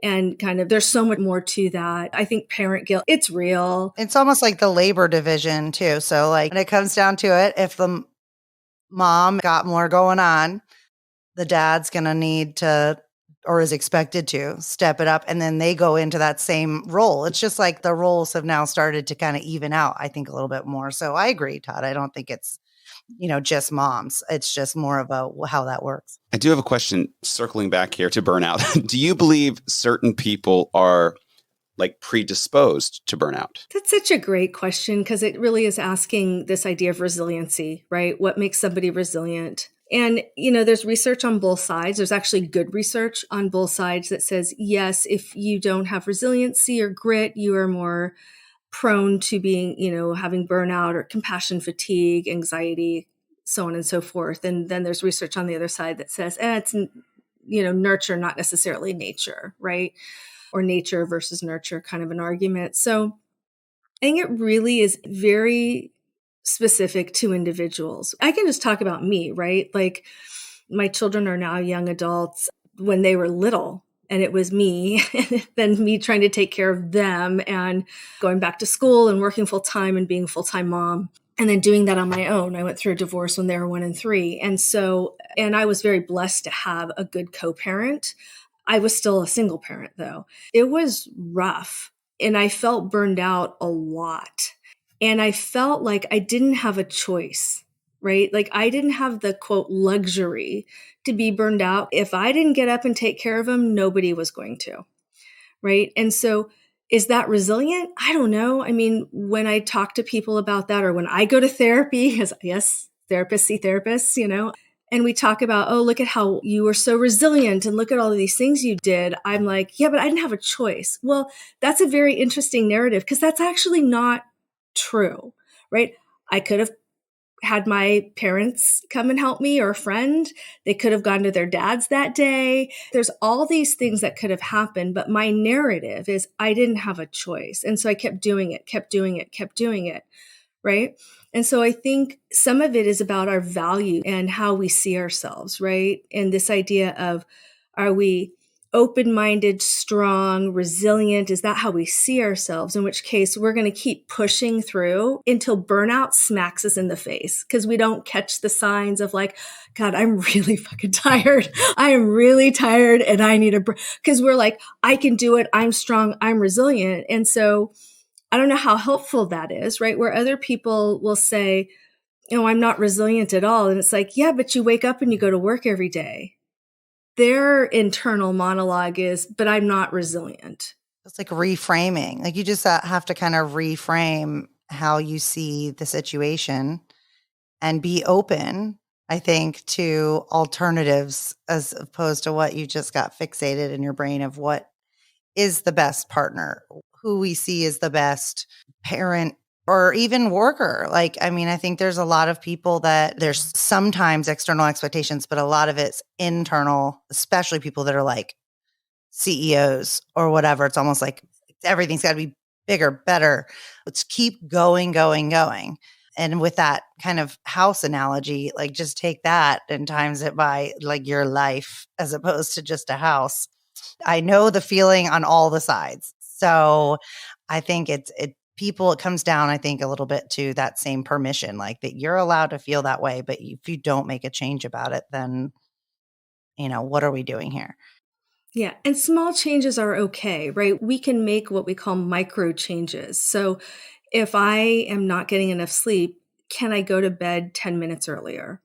and kind of there's so much more to that. I think parent guilt, it's real. It's almost like the labor division too. So like when it comes down to it, if the mom got more going on, the dad's going to need to, or is expected to, step it up, and then they go into that same role. It's just like the roles have now started to kind of even out, I think, a little bit more. So I agree, Todd. I don't think it's, just moms. It's just more about how that works. I do have a question circling back here to burnout. Do you believe certain people are like predisposed to burnout? That's such a great question because it really is asking this idea of resiliency, right? What makes somebody resilient? And, there's research on both sides. There's actually good research on both sides that says, yes, if you don't have resiliency or grit, you are more prone to being, having burnout or compassion fatigue, anxiety, so on and so forth. And then there's research on the other side that says, it's, nurture, not necessarily nature, right? Or nature versus nurture kind of an argument. So I think it really is very specific to individuals. I can just talk about me, right? Like my children are now young adults. When they were little, and it was me, then me trying to take care of them and going back to school and working full time and being a full-time mom. And then doing that on my own. I went through a divorce when they were 1 and 3. And I was very blessed to have a good co-parent. I was still a single parent though. It was rough and I felt burned out a lot. And I felt like I didn't have a choice, right? Like I didn't have the quote luxury to be burned out. If I didn't get up and take care of them, nobody was going to, right? And so is that resilient? I don't know. I mean, when I talk to people about that, or when I go to therapy, because yes, therapists see therapists, and we talk about, oh, look at how you were so resilient and look at all of these things you did. I'm like, yeah, but I didn't have a choice. Well, that's a very interesting narrative because that's actually not true, right? I could have had my parents come and help me or a friend. They could have gone to their dads that day. There's all these things that could have happened, but my narrative is I didn't have a choice. And so I kept doing it, right? And so I think some of it is about our value and how we see ourselves, right? And this idea of, are we open-minded, strong, resilient? Is that how we see ourselves? In which case we're going to keep pushing through until burnout smacks us in the face because we don't catch the signs of like, God, I'm really fucking tired. I am really tired and I need a break. Because we're like, I can do it. I'm strong. I'm resilient. And so I don't know how helpful that is, right? Where other people will say, I'm not resilient at all. And it's like, yeah, but you wake up and you go to work every day. Their internal monologue is, but I'm not resilient. It's like reframing. Like you just have to kind of reframe how you see the situation and be open, I think, to alternatives as opposed to what you just got fixated in your brain of what is the best partner, who we see as the best parent or even worker. Like, I mean, I think there's a lot of people that there's sometimes external expectations, but a lot of it's internal, especially people that are like CEOs or whatever. It's almost like everything's got to be bigger, better. Let's keep going, going, going. And with that kind of house analogy, like just take that and times it by like your life as opposed to just a house. I know the feeling on all the sides. So I think it comes down, I think, a little bit to that same permission, like that you're allowed to feel that way. But if you don't make a change about it, then, what are we doing here? Yeah. And small changes are okay, right? We can make what we call micro changes. So if I am not getting enough sleep, can I go to bed 10 minutes earlier?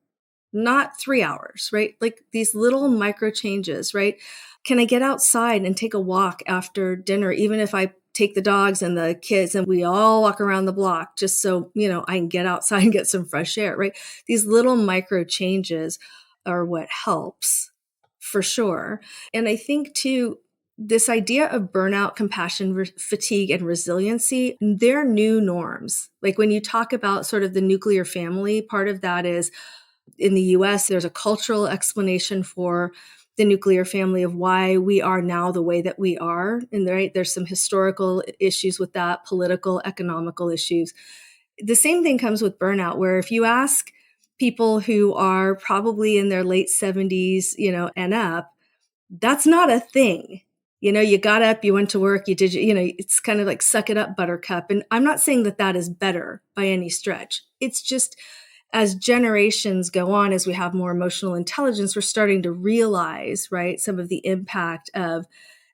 Not 3 hours, right? Like these little micro changes, right? Can I get outside and take a walk after dinner, even if I take the dogs and the kids and we all walk around the block just so, I can get outside and get some fresh air, right? These little micro changes are what helps for sure. And I think too, this idea of burnout, compassion, fatigue, and resiliency, they're new norms. Like when you talk about sort of the nuclear family, part of that is in the US, there's a cultural explanation for the nuclear family of why we are now the way that we are. And there's some historical issues with that, political, economical issues. The same thing comes with burnout, where if you ask people who are probably in their late 70s, and up, that's not a thing. You got up, you went to work, you did, it's kind of like suck it up, buttercup. And I'm not saying that that is better by any stretch. It's just as generations go on, as we have more emotional intelligence, we're starting to realize, right, some of the impact of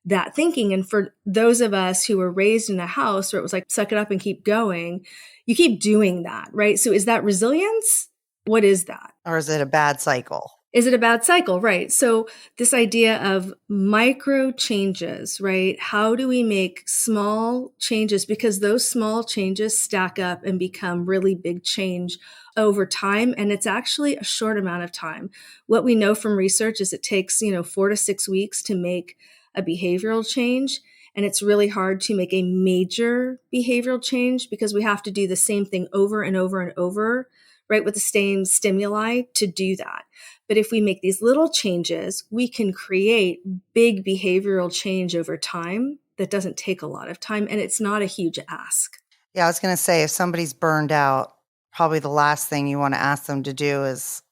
that thinking. And for those of us who were raised in a house where it was like, suck it up and keep going, you keep doing that, right? So is that resilience? What is that? Or is it a bad cycle? Is it a bad cycle? Right. So this idea of micro changes, right? How do we make small changes? Because those small changes stack up and become really big change over time. And it's actually a short amount of time. What we know from research is it takes, 4 to 6 weeks to make a behavioral change. And it's really hard to make a major behavioral change because we have to do the same thing over and over and over, right? With the same stimuli to do that. But if we make these little changes, we can create big behavioral change over time that doesn't take a lot of time. And it's not a huge ask. Yeah, I was going to say, if somebody's burned out, probably the last thing you want to ask them to do is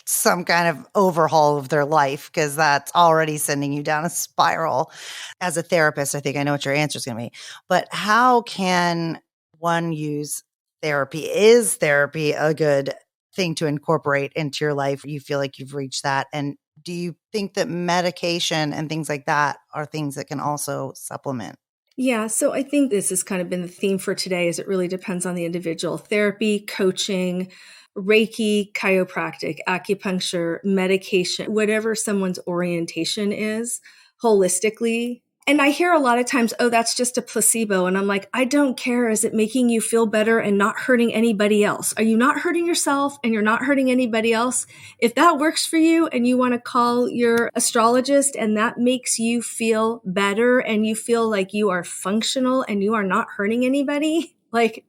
some kind of overhaul of their life, because that's already sending you down a spiral. As a therapist, I think I know what your answer is going to be. But how can one use therapy? Is therapy a good thing to incorporate into your life? You feel like you've reached that? And do you think that medication and things like that are things that can also supplement? Yeah, so I think this has kind of been the theme for today, is it really depends on the individual. Therapy, coaching, Reiki, chiropractic, acupuncture, medication, whatever someone's orientation is holistically. And I hear a lot of times, oh, that's just a placebo. And I'm like, I don't care. Is it making you feel better and not hurting anybody else? Are you not hurting yourself and you're not hurting anybody else? If that works for you and you want to call your astrologist and that makes you feel better and you feel like you are functional and you are not hurting anybody, like,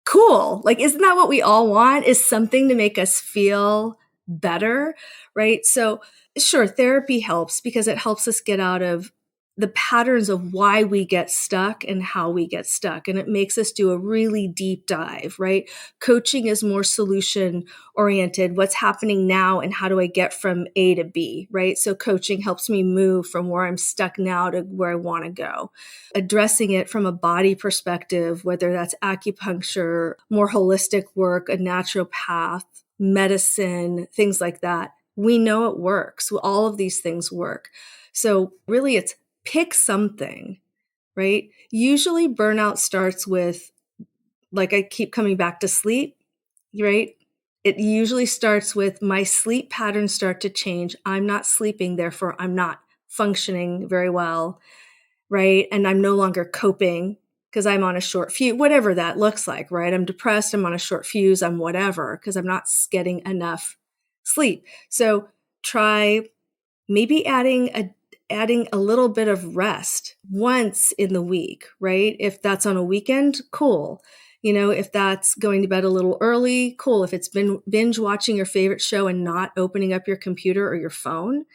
cool. Like, isn't that what we all want? Is something to make us feel better, right? So sure, therapy helps because it helps us get out of the patterns of why we get stuck and how we get stuck. And it makes us do a really deep dive, right? Coaching is more solution oriented. What's happening now and how do I get from A to B, right? So coaching helps me move from where I'm stuck now to where I want to go. Addressing it from a body perspective, whether that's acupuncture, more holistic work, a naturopath, medicine, things like that. We know it works. All of these things work. So really it's pick something, right? Usually burnout starts with, like I keep coming back to sleep, right? It usually starts with my sleep patterns start to change. I'm not sleeping, therefore I'm not functioning very well, right? And I'm no longer coping because I'm on a short fuse, whatever that looks like, right? I'm depressed, I'm on a short fuse, I'm whatever, because I'm not getting enough sleep. So try maybe adding adding a little bit of rest once in the week, right? If that's on a weekend, cool. If that's going to bed a little early, cool. If it's been binge watching your favorite show and not opening up your computer or your phone,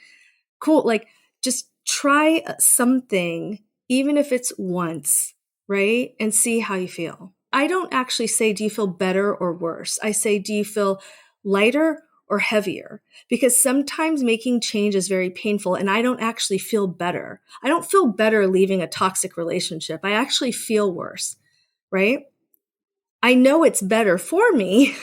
cool. Like, just try something, even if it's once, right? And see how you feel. I don't actually say, do you feel better or worse? I say, do you feel lighter or heavier? Because sometimes making change is very painful and I don't actually feel better. I don't feel better leaving a toxic relationship. I actually feel worse, right? I know it's better for me,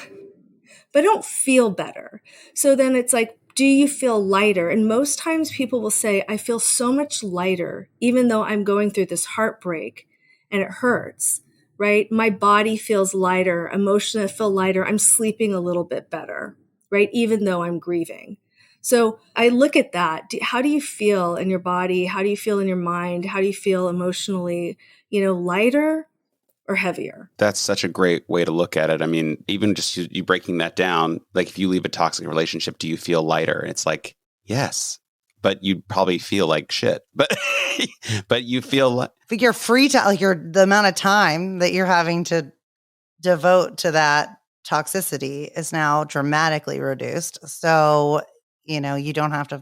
but I don't feel better. So then it's like, do you feel lighter? And most times people will say, I feel so much lighter, even though I'm going through this heartbreak and it hurts, right? My body feels lighter. Emotionally, I feel lighter. I'm sleeping a little bit better, right? Even though I'm grieving. So I look at that. How do you feel in your body? How do you feel in your mind? How do you feel emotionally? Lighter or heavier? That's such a great way to look at it. I mean, even just you breaking that down, like if you leave a toxic relationship, do you feel lighter? It's like, yes, but you probably feel like shit. But you feel But your free time, like the amount of time that you're having to devote to that toxicity is now dramatically reduced. So, you don't have to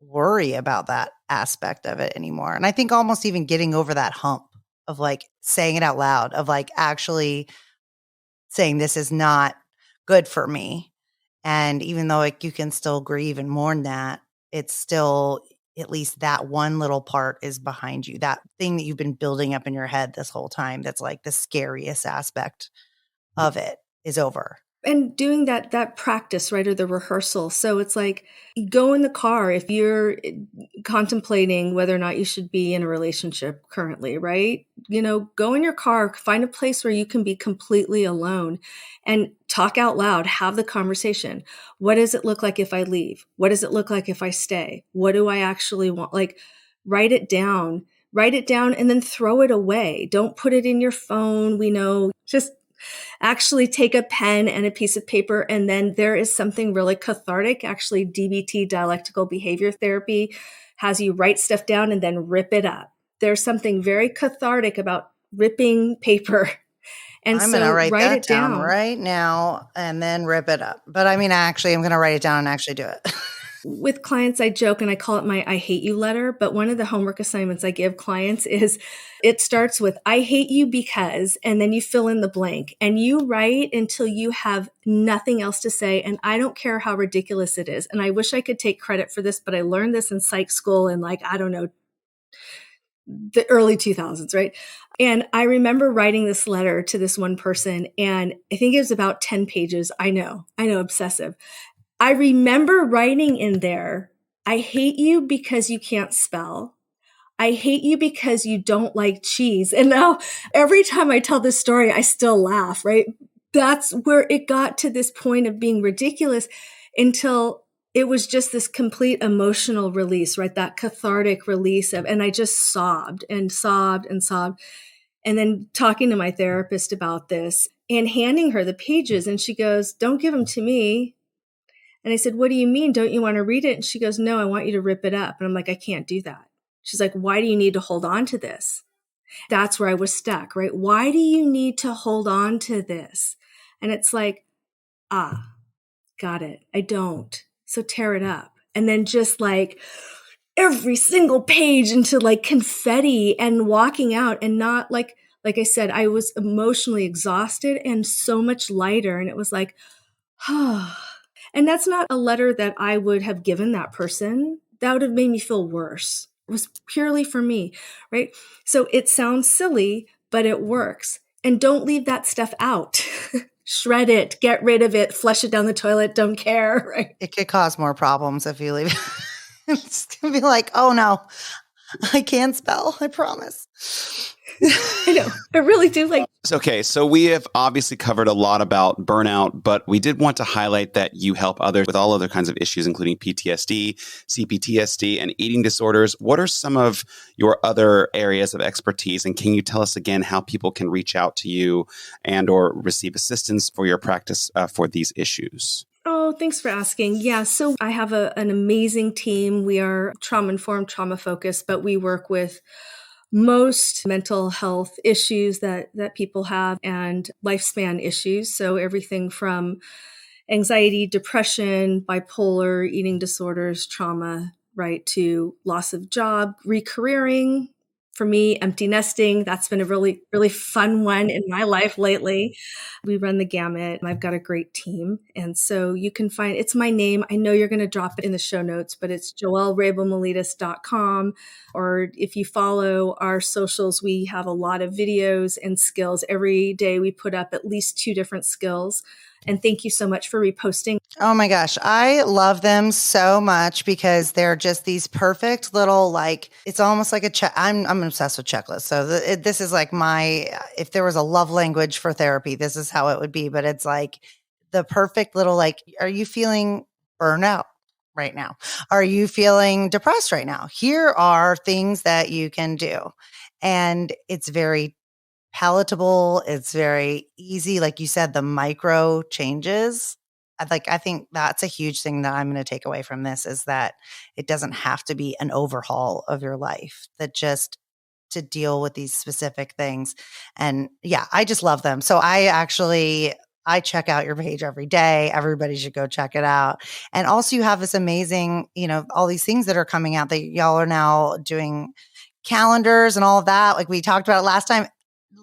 worry about that aspect of it anymore. And I think almost even getting over that hump of like saying it out loud, of like actually saying this is not good for me. And even though you can still grieve and mourn that, it's still, at least that one little part is behind you. That thing that you've been building up in your head this whole time, that's like the scariest aspect of it, is over. And doing that practice, right, or the rehearsal. So it's like, go in the car if you're contemplating whether or not you should be in a relationship currently, right? Go in your car, find a place where you can be completely alone and talk out loud, have the conversation. What does it look like if I leave? What does it look like if I stay? What do I actually want? Like, write it down and then throw it away. Don't put it in your phone. Just actually take a pen and a piece of paper. And then there is something really cathartic. Actually, DBT, dialectical behavior therapy, has you write stuff down and then rip it up. There's something very cathartic about ripping paper. And I'm going to write that it down right now and then rip it up. But I mean, actually, I'm going to write it down and actually do it. With clients, I joke and I call it my I hate you letter. But one of the homework assignments I give clients is, it starts with, I hate you because, and then you fill in the blank and you write until you have nothing else to say. And I don't care how ridiculous it is. And I wish I could take credit for this, but I learned this in psych school in the early 2000s, right? And I remember writing this letter to this one person, and I think it was about 10 pages. I know, obsessive. I remember writing in there, I hate you because you can't spell. I hate you because you don't like cheese. And now every time I tell this story, I still laugh, right? That's where it got to this point of being ridiculous, until it was just this complete emotional release, right? That cathartic release and I just sobbed and sobbed and sobbed. And then talking to my therapist about this and handing her the pages, and she goes, don't give them to me. And I said, what do you mean? Don't you want to read it? And she goes, no, I want you to rip it up. And I'm like, I can't do that. She's like, why do you need to hold on to this? That's where I was stuck, right? Why do you need to hold on to this? And it's like, got it. I don't. So tear it up. And then just like every single page into like confetti and walking out, and not like I said, I was emotionally exhausted and so much lighter. And it was like, And that's not a letter that I would have given that person. That would have made me feel worse. It was purely for me, right? So it sounds silly, but it works. And don't leave that stuff out. Shred it, get rid of it, flush it down the toilet, don't care, right? It could cause more problems if you leave. It's going to be like, oh no, I can spell, I promise. I know. I really do like. Okay, so we have obviously covered a lot about burnout, but we did want to highlight that you help others with all other kinds of issues, including PTSD, CPTSD, and eating disorders. What are some of your other areas of expertise? And can you tell us again how people can reach out to you and or receive assistance for your practice for these issues? Oh, Oh, thanks for asking. Yeah, so I have an amazing team. We are trauma-informed, trauma-focused, but we work with most mental health issues that people have and lifespan issues. So everything from anxiety, depression, bipolar, eating disorders, trauma, right, to loss of job, recareering. For me, empty nesting, that's been a really, really fun one in my life lately. We run the gamut. I've got a great team. And so you can find, it's my name. I know you're going to drop it in the show notes, but it's joelrebomolitas.com. Or if you follow our socials, we have a lot of videos and skills. Every day we put up at least 2 different skills. And thank you so much for reposting. Oh my gosh. I love them so much because they're just these perfect little, like, it's almost like a check. I'm obsessed with checklists. So this is like if there was a love language for therapy, this is how it would be. But it's like the perfect little, like, are you feeling burnout right now? Are you feeling depressed right now? Here are things that you can do. And it's very palatable. It's very easy. Like you said, the micro changes. I think that's a huge thing that I'm going to take away from this is that it doesn't have to be an overhaul of your life, that just to deal with these specific things. And yeah, I just love them. So I check out your page every day. Everybody should go check it out. And also you have this amazing, all these things that are coming out that y'all are now doing calendars and all of that. Like we talked about it last time.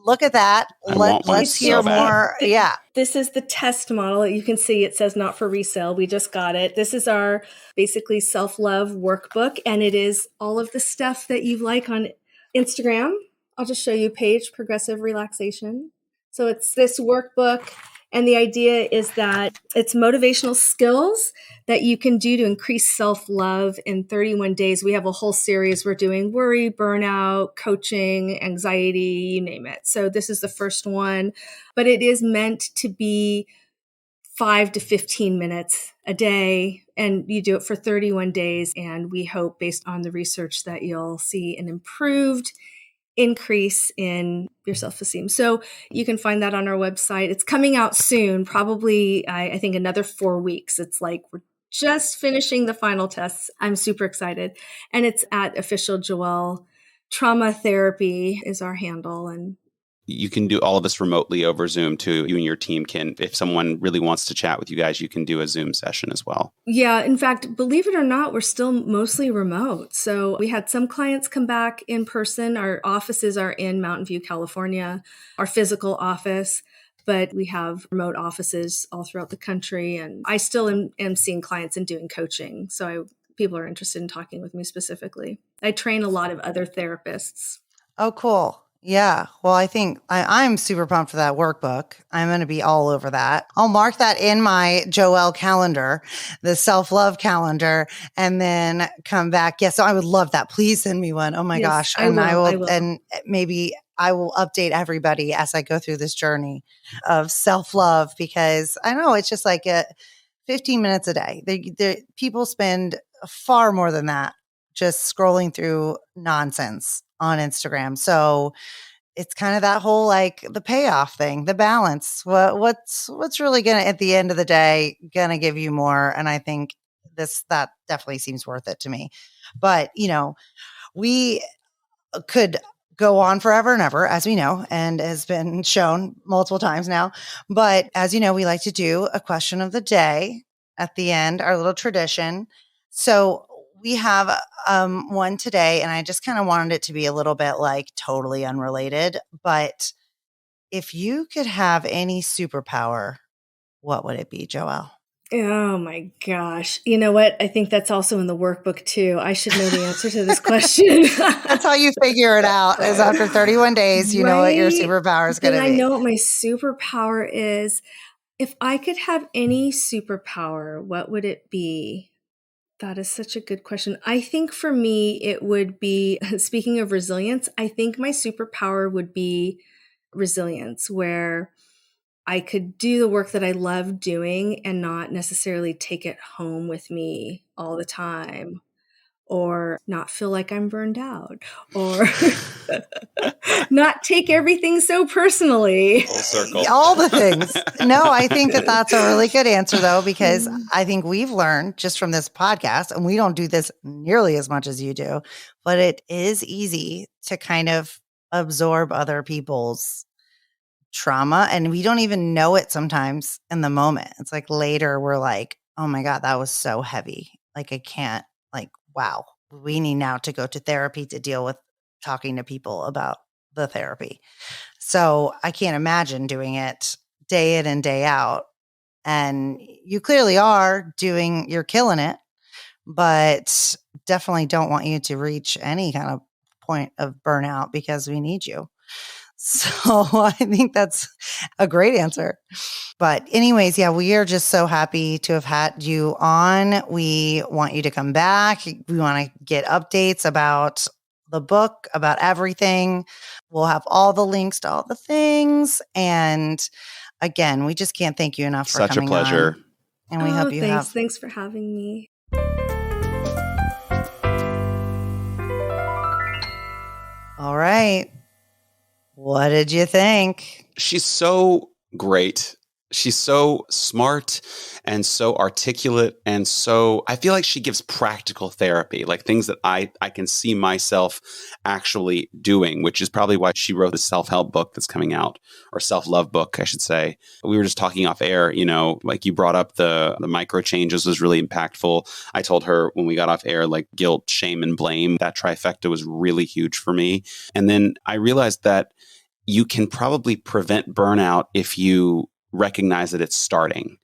Look at that. Let's hear more. Yeah. This is the test model. You can see it says not for resale. We just got it. This is our basically self-love workbook. And it is all of the stuff that you like on Instagram. I'll just show you page progressive relaxation. So it's this workbook. And the idea is that it's motivational skills that you can do to increase self-love in 31 days. We have a whole series we're doing: worry, burnout, coaching, anxiety, you name it. So this is the first one, but it is meant to be 5 to 15 minutes a day, and you do it for 31 days. And we hope, based on the research, that you'll see an improved increase in your self-esteem. So you can find that on our website. It's coming out soon, probably, I think another 4 weeks. It's like we're just finishing the final tests. I'm super excited. And it's at Official Joelle. Trauma Therapy is our handle. And you can do all of this remotely over Zoom too. You and your team can, if someone really wants to chat with you guys, you can do a Zoom session as well. Yeah. In fact, believe it or not, we're still mostly remote. So we had some clients come back in person. Our offices are in Mountain View, California, our physical office, but we have remote offices all throughout the country. And I still am seeing clients and doing coaching. So people are interested in talking with me specifically. I train a lot of other therapists. Oh, cool. Yeah. Well, I think I'm super pumped for that workbook. I'm going to be all over that. I'll mark that in my Joelle calendar, the self-love calendar, and then come back. Yeah. So I would love that. Please send me one. Oh my gosh. And I will. And maybe I will update everybody as I go through this journey of self-love, because I know it's just like 15 minutes a day. People spend far more than that just scrolling through nonsense on Instagram. So it's kind of that whole, like, the payoff thing, the balance. What's really going to, at the end of the day, going to give you more? And I think that definitely seems worth it to me. But, we could go on forever and ever, as we know, and has been shown multiple times now. But as you know, we like to do a question of the day at the end, our little tradition. So we have one today, and I just kind of wanted it to be a little bit like totally unrelated. But if you could have any superpower, what would it be, Joelle? Oh my gosh. You know what? I think that's also in the workbook too. I should know the answer to this question. That's how you figure it out, is after 31 days, you know what your superpower is going to be. I know what my superpower is. If I could have any superpower, what would it be? That is such a good question. I think for me, it would be, speaking of resilience, I think my superpower would be resilience, where I could do the work that I love doing and not necessarily take it home with me all the time. or not feel like I'm burned out, or not take everything so personally. Full circle. All the things. No, I think that that's a really good answer, though, because I think we've learned just from this podcast, and we don't do this nearly as much as you do, but it is easy to kind of absorb other people's trauma, and we don't even know it sometimes in the moment. It's like later we're like, oh my God, that was so heavy. Like I can't, like, wow, we need now to go to therapy to deal with talking to people about the therapy. So I can't imagine doing it day in and day out. And you clearly are you're killing it, but definitely don't want you to reach any kind of point of burnout because we need you. So I think that's a great answer. But anyways, yeah, we are just so happy to have had you on. We want you to come back. We want to get updates about the book, about everything. We'll have all the links to all the things. And again, we just can't thank you enough for Such coming a pleasure. on. And we hope you have. Thanks for having me. All right. What did you think? She's so great. She's so smart and so articulate. And so I feel like she gives practical therapy, like things that I can see myself actually doing, which is probably why she wrote the self-help book that's coming out, or self-love book, I should say. We were just talking off air, you know, like you brought up the micro changes was really impactful. I told her when we got off air, like guilt, shame, and blame, that trifecta was really huge for me. And then I realized that you can probably prevent burnout if you recognize that it's starting.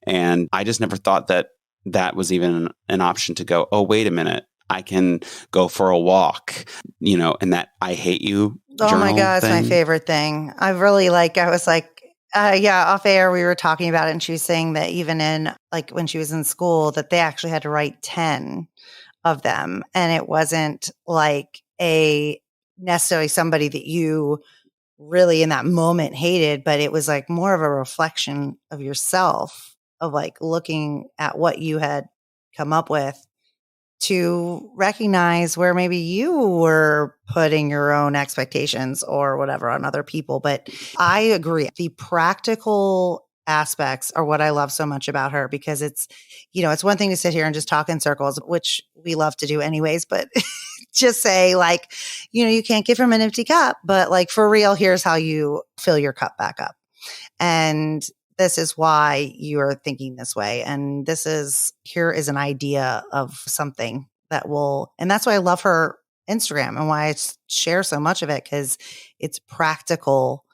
And I just never thought that that was even an option to go, oh, wait a minute, I can go for a walk, you know, and that I hate you. Oh my God, it's my favorite thing. I was like, off air, we were talking about it, and she was saying that even in, like, when she was in school, that they actually had to write 10 of them. And it wasn't like necessarily somebody that you really in that moment hated, but it was like more of a reflection of yourself, of like looking at what you had come up with to recognize where maybe you were putting your own expectations or whatever on other people. But I agree. The practical aspects are what I love so much about her, because it's, you know, it's one thing to sit here and just talk in circles, which we love to do anyways, but just say, like, you know, you can't give from an empty cup, but like, for real, here's how you fill your cup back up. And this is why you are thinking this way. And here is an idea of something that will, and that's why I love her Instagram and why I share so much of it, because it's practical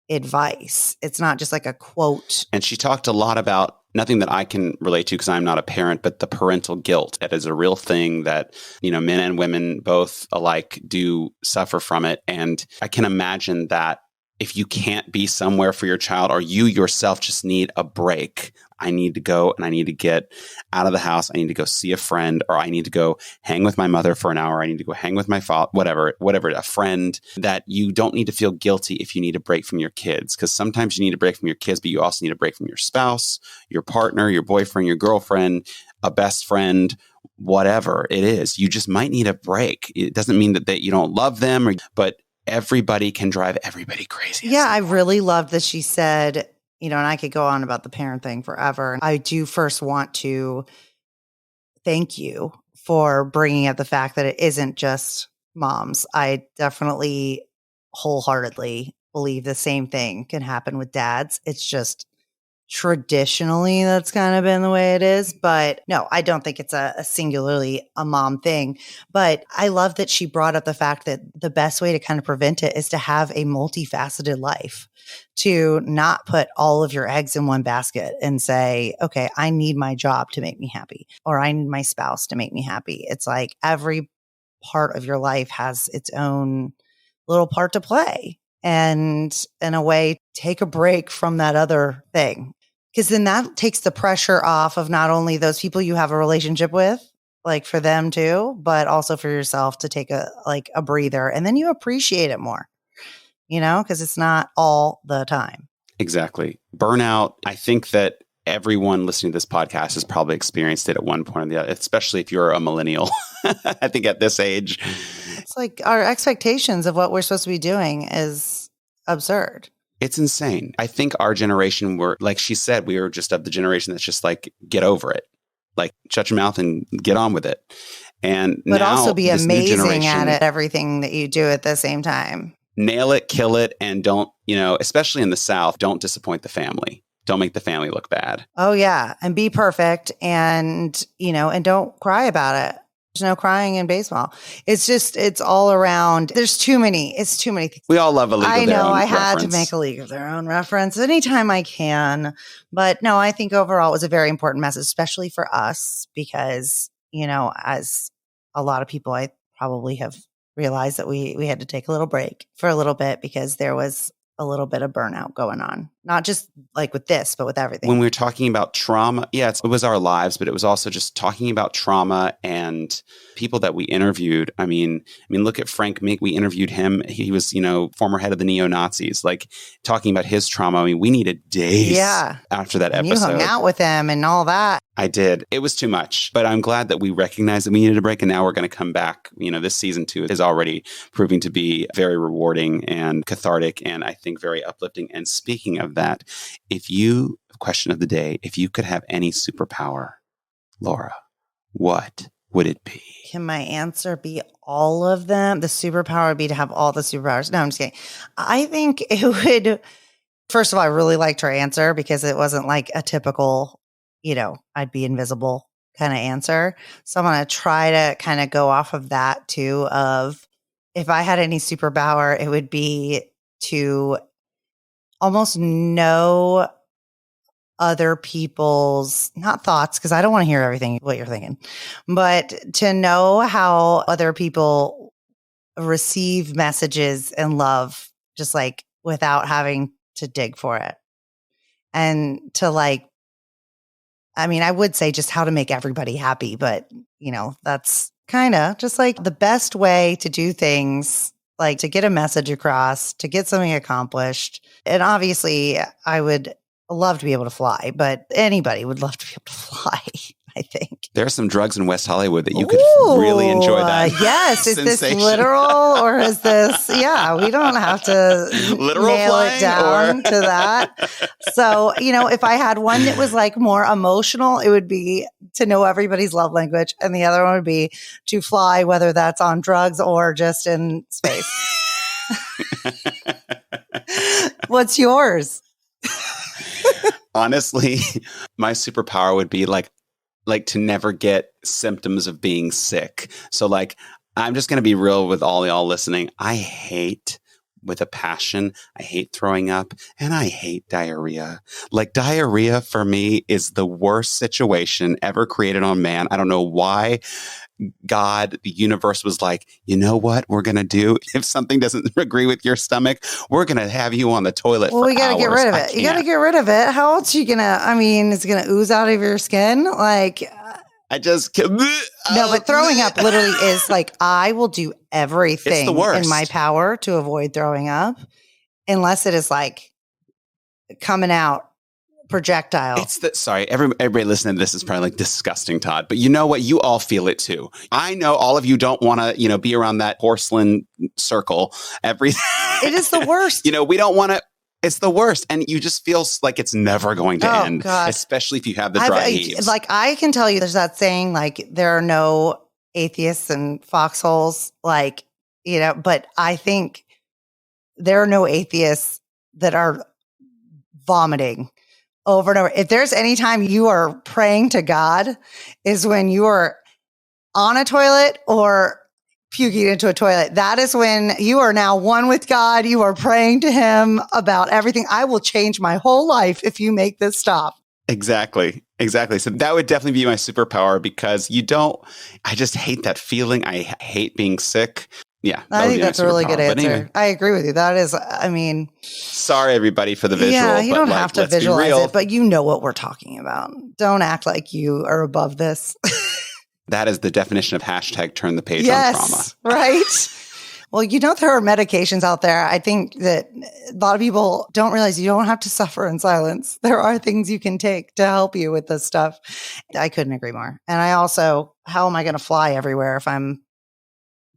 advice. It's not just like a quote. And she talked a lot about nothing that I can relate to because I'm not a parent, but the parental guilt. That is a real thing that, you know, men and women both alike do suffer from it. And I can imagine that if you can't be somewhere for your child, or you yourself just need a break, I need to go and I need to get out of the house. I need to go see a friend, or I need to go hang with my mother for an hour. I need to go hang with my father, whatever, a friend. That you don't need to feel guilty if you need a break from your kids. Because sometimes you need a break from your kids, but you also need a break from your spouse, your partner, your boyfriend, your girlfriend, a best friend, whatever it is. You just might need a break. It doesn't mean that you don't love them, but everybody can drive everybody crazy. Yeah, I really loved that she said, you know, and I could go on about the parent thing forever. And I do first want to thank you for bringing up the fact that it isn't just moms. I definitely wholeheartedly believe the same thing can happen with dads. It's just traditionally that's kind of been the way it is. But no, I don't think it's a singularly a mom thing. But I love that she brought up the fact that the best way to kind of prevent it is to have a multifaceted life, to not put all of your eggs in one basket and say, okay, I need my job to make me happy, or I need my spouse to make me happy. It's like every part of your life has its own little part to play. And in a way, take a break from that other thing. Because then that takes the pressure off of not only those people you have a relationship with, like for them too, but also for yourself to take a breather, and then you appreciate it more, you know, because it's not all the time. Exactly. Burnout, I think that everyone listening to this podcast has probably experienced it at one point or the other, especially if you're a millennial. I think at this age. It's like our expectations of what we're supposed to be doing is absurd. It's insane. I think our generation were, like she said, we were just of the generation that's just like, get over it. Like, shut your mouth and get on with it. And but now, also be this new amazing generation, at it, everything that you do at the same time. Nail it, kill it, and don't, especially in the South, don't disappoint the family. Don't make the family look bad. Oh, yeah. And be perfect and, and don't cry about it. There's no crying in baseball. It's all around. It's too many things. We all love a league of their own I had reference. to make a league of their own reference anytime I can. But no, I think overall it was a very important message, especially for us, because, as a lot of people, I probably have realized that we had to take a little break for a little bit because there was a little bit of burnout going on, not just like with this, but with everything. When we were talking about trauma, it was our lives, but it was also just talking about trauma and people that we interviewed. I mean, look at Frank Mink. We interviewed him. He was, former head of the neo-Nazis, like talking about his trauma. I mean, we needed days after that episode. You hung out with him and all that. I did. It was too much, but I'm glad that we recognized that we needed a break, and now we're going to come back. This season 2 is already proving to be very rewarding and cathartic, and I think very uplifting. And speaking of that, question of the day, if you could have any superpower, Laura, what would it be? Can my answer be all of them? The superpower would be to have all the superpowers. No, I'm just kidding. I think it would, first of all, I really liked her answer because it wasn't like a typical, I'd be invisible kind of answer. So I'm going to try to kind of go off of that too, of if I had any superpower, it would be to almost know other people's, not thoughts, because I don't want to hear everything what you're thinking, but to know how other people receive messages and love, just like without having to dig for it. And to I would say just how to make everybody happy, but that's kind of just like the best way to do things, like to get a message across, to get something accomplished. And obviously I would love to be able to fly, but anybody would love to be able to fly, I think. There's some drugs in West Hollywood that you could really enjoy that. Yes. Is this literal or is this, we don't have to literal nail it down to that. So, if I had one that was like more emotional, it would be to know everybody's love language. And the other one would be to fly, whether that's on drugs or just in space. What's yours? Honestly, my superpower would be like to never get symptoms of being sick. So I'm just going to be real with all y'all listening. I hate with a passion. I hate throwing up and I hate diarrhea. Diarrhea for me is the worst situation ever created on man. I don't know why God, the universe was like, you know what we're going to do? If something doesn't agree with your stomach, we're going to have you on the toilet for we got to get rid of hours. it. You got to get rid of it. How else are you going to, is it going to ooze out of your skin? I just can't. No, but throwing up literally is I will do everything in my power to avoid throwing up unless it is coming out projectile. Sorry, everybody listening to this is probably disgusting, Todd, but you know what? You all feel it too. I know all of you don't want to, be around that porcelain circle. It is the worst. We don't want to. It's the worst. And you just feel like it's never going to end, God. Especially if you have the dry heaves. I can tell you there's that saying, there are no atheists in foxholes, but I think there are no atheists that are vomiting over and over. If there's any time you are praying to God is when you are on a toilet or puking into a toilet. That is when you are now one with God. You are praying to him about everything. I will change my whole life if you make this stop. Exactly. So that would definitely be my superpower because I just hate that feeling. I hate being sick. Yeah. I think that's a really good answer. Anyway. I agree with you. That is, sorry everybody for the visual. Yeah, you don't have to visualize it, but you know what we're talking about. Don't act like you are above this. That is the definition of hashtag turn the page on trauma. Right? Well, there are medications out there. I think that a lot of people don't realize you don't have to suffer in silence. There are things you can take to help you with this stuff. I couldn't agree more. And I also, how am I going to fly everywhere if I'm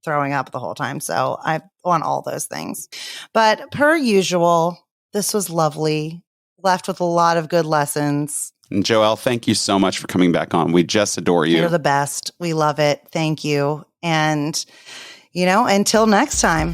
throwing up the whole time? So I want all those things. But per usual, this was lovely. Left with a lot of good lessons. And Joelle, thank you so much for coming back on. We just adore you. You're the best. We love it. Thank you. And, until next time.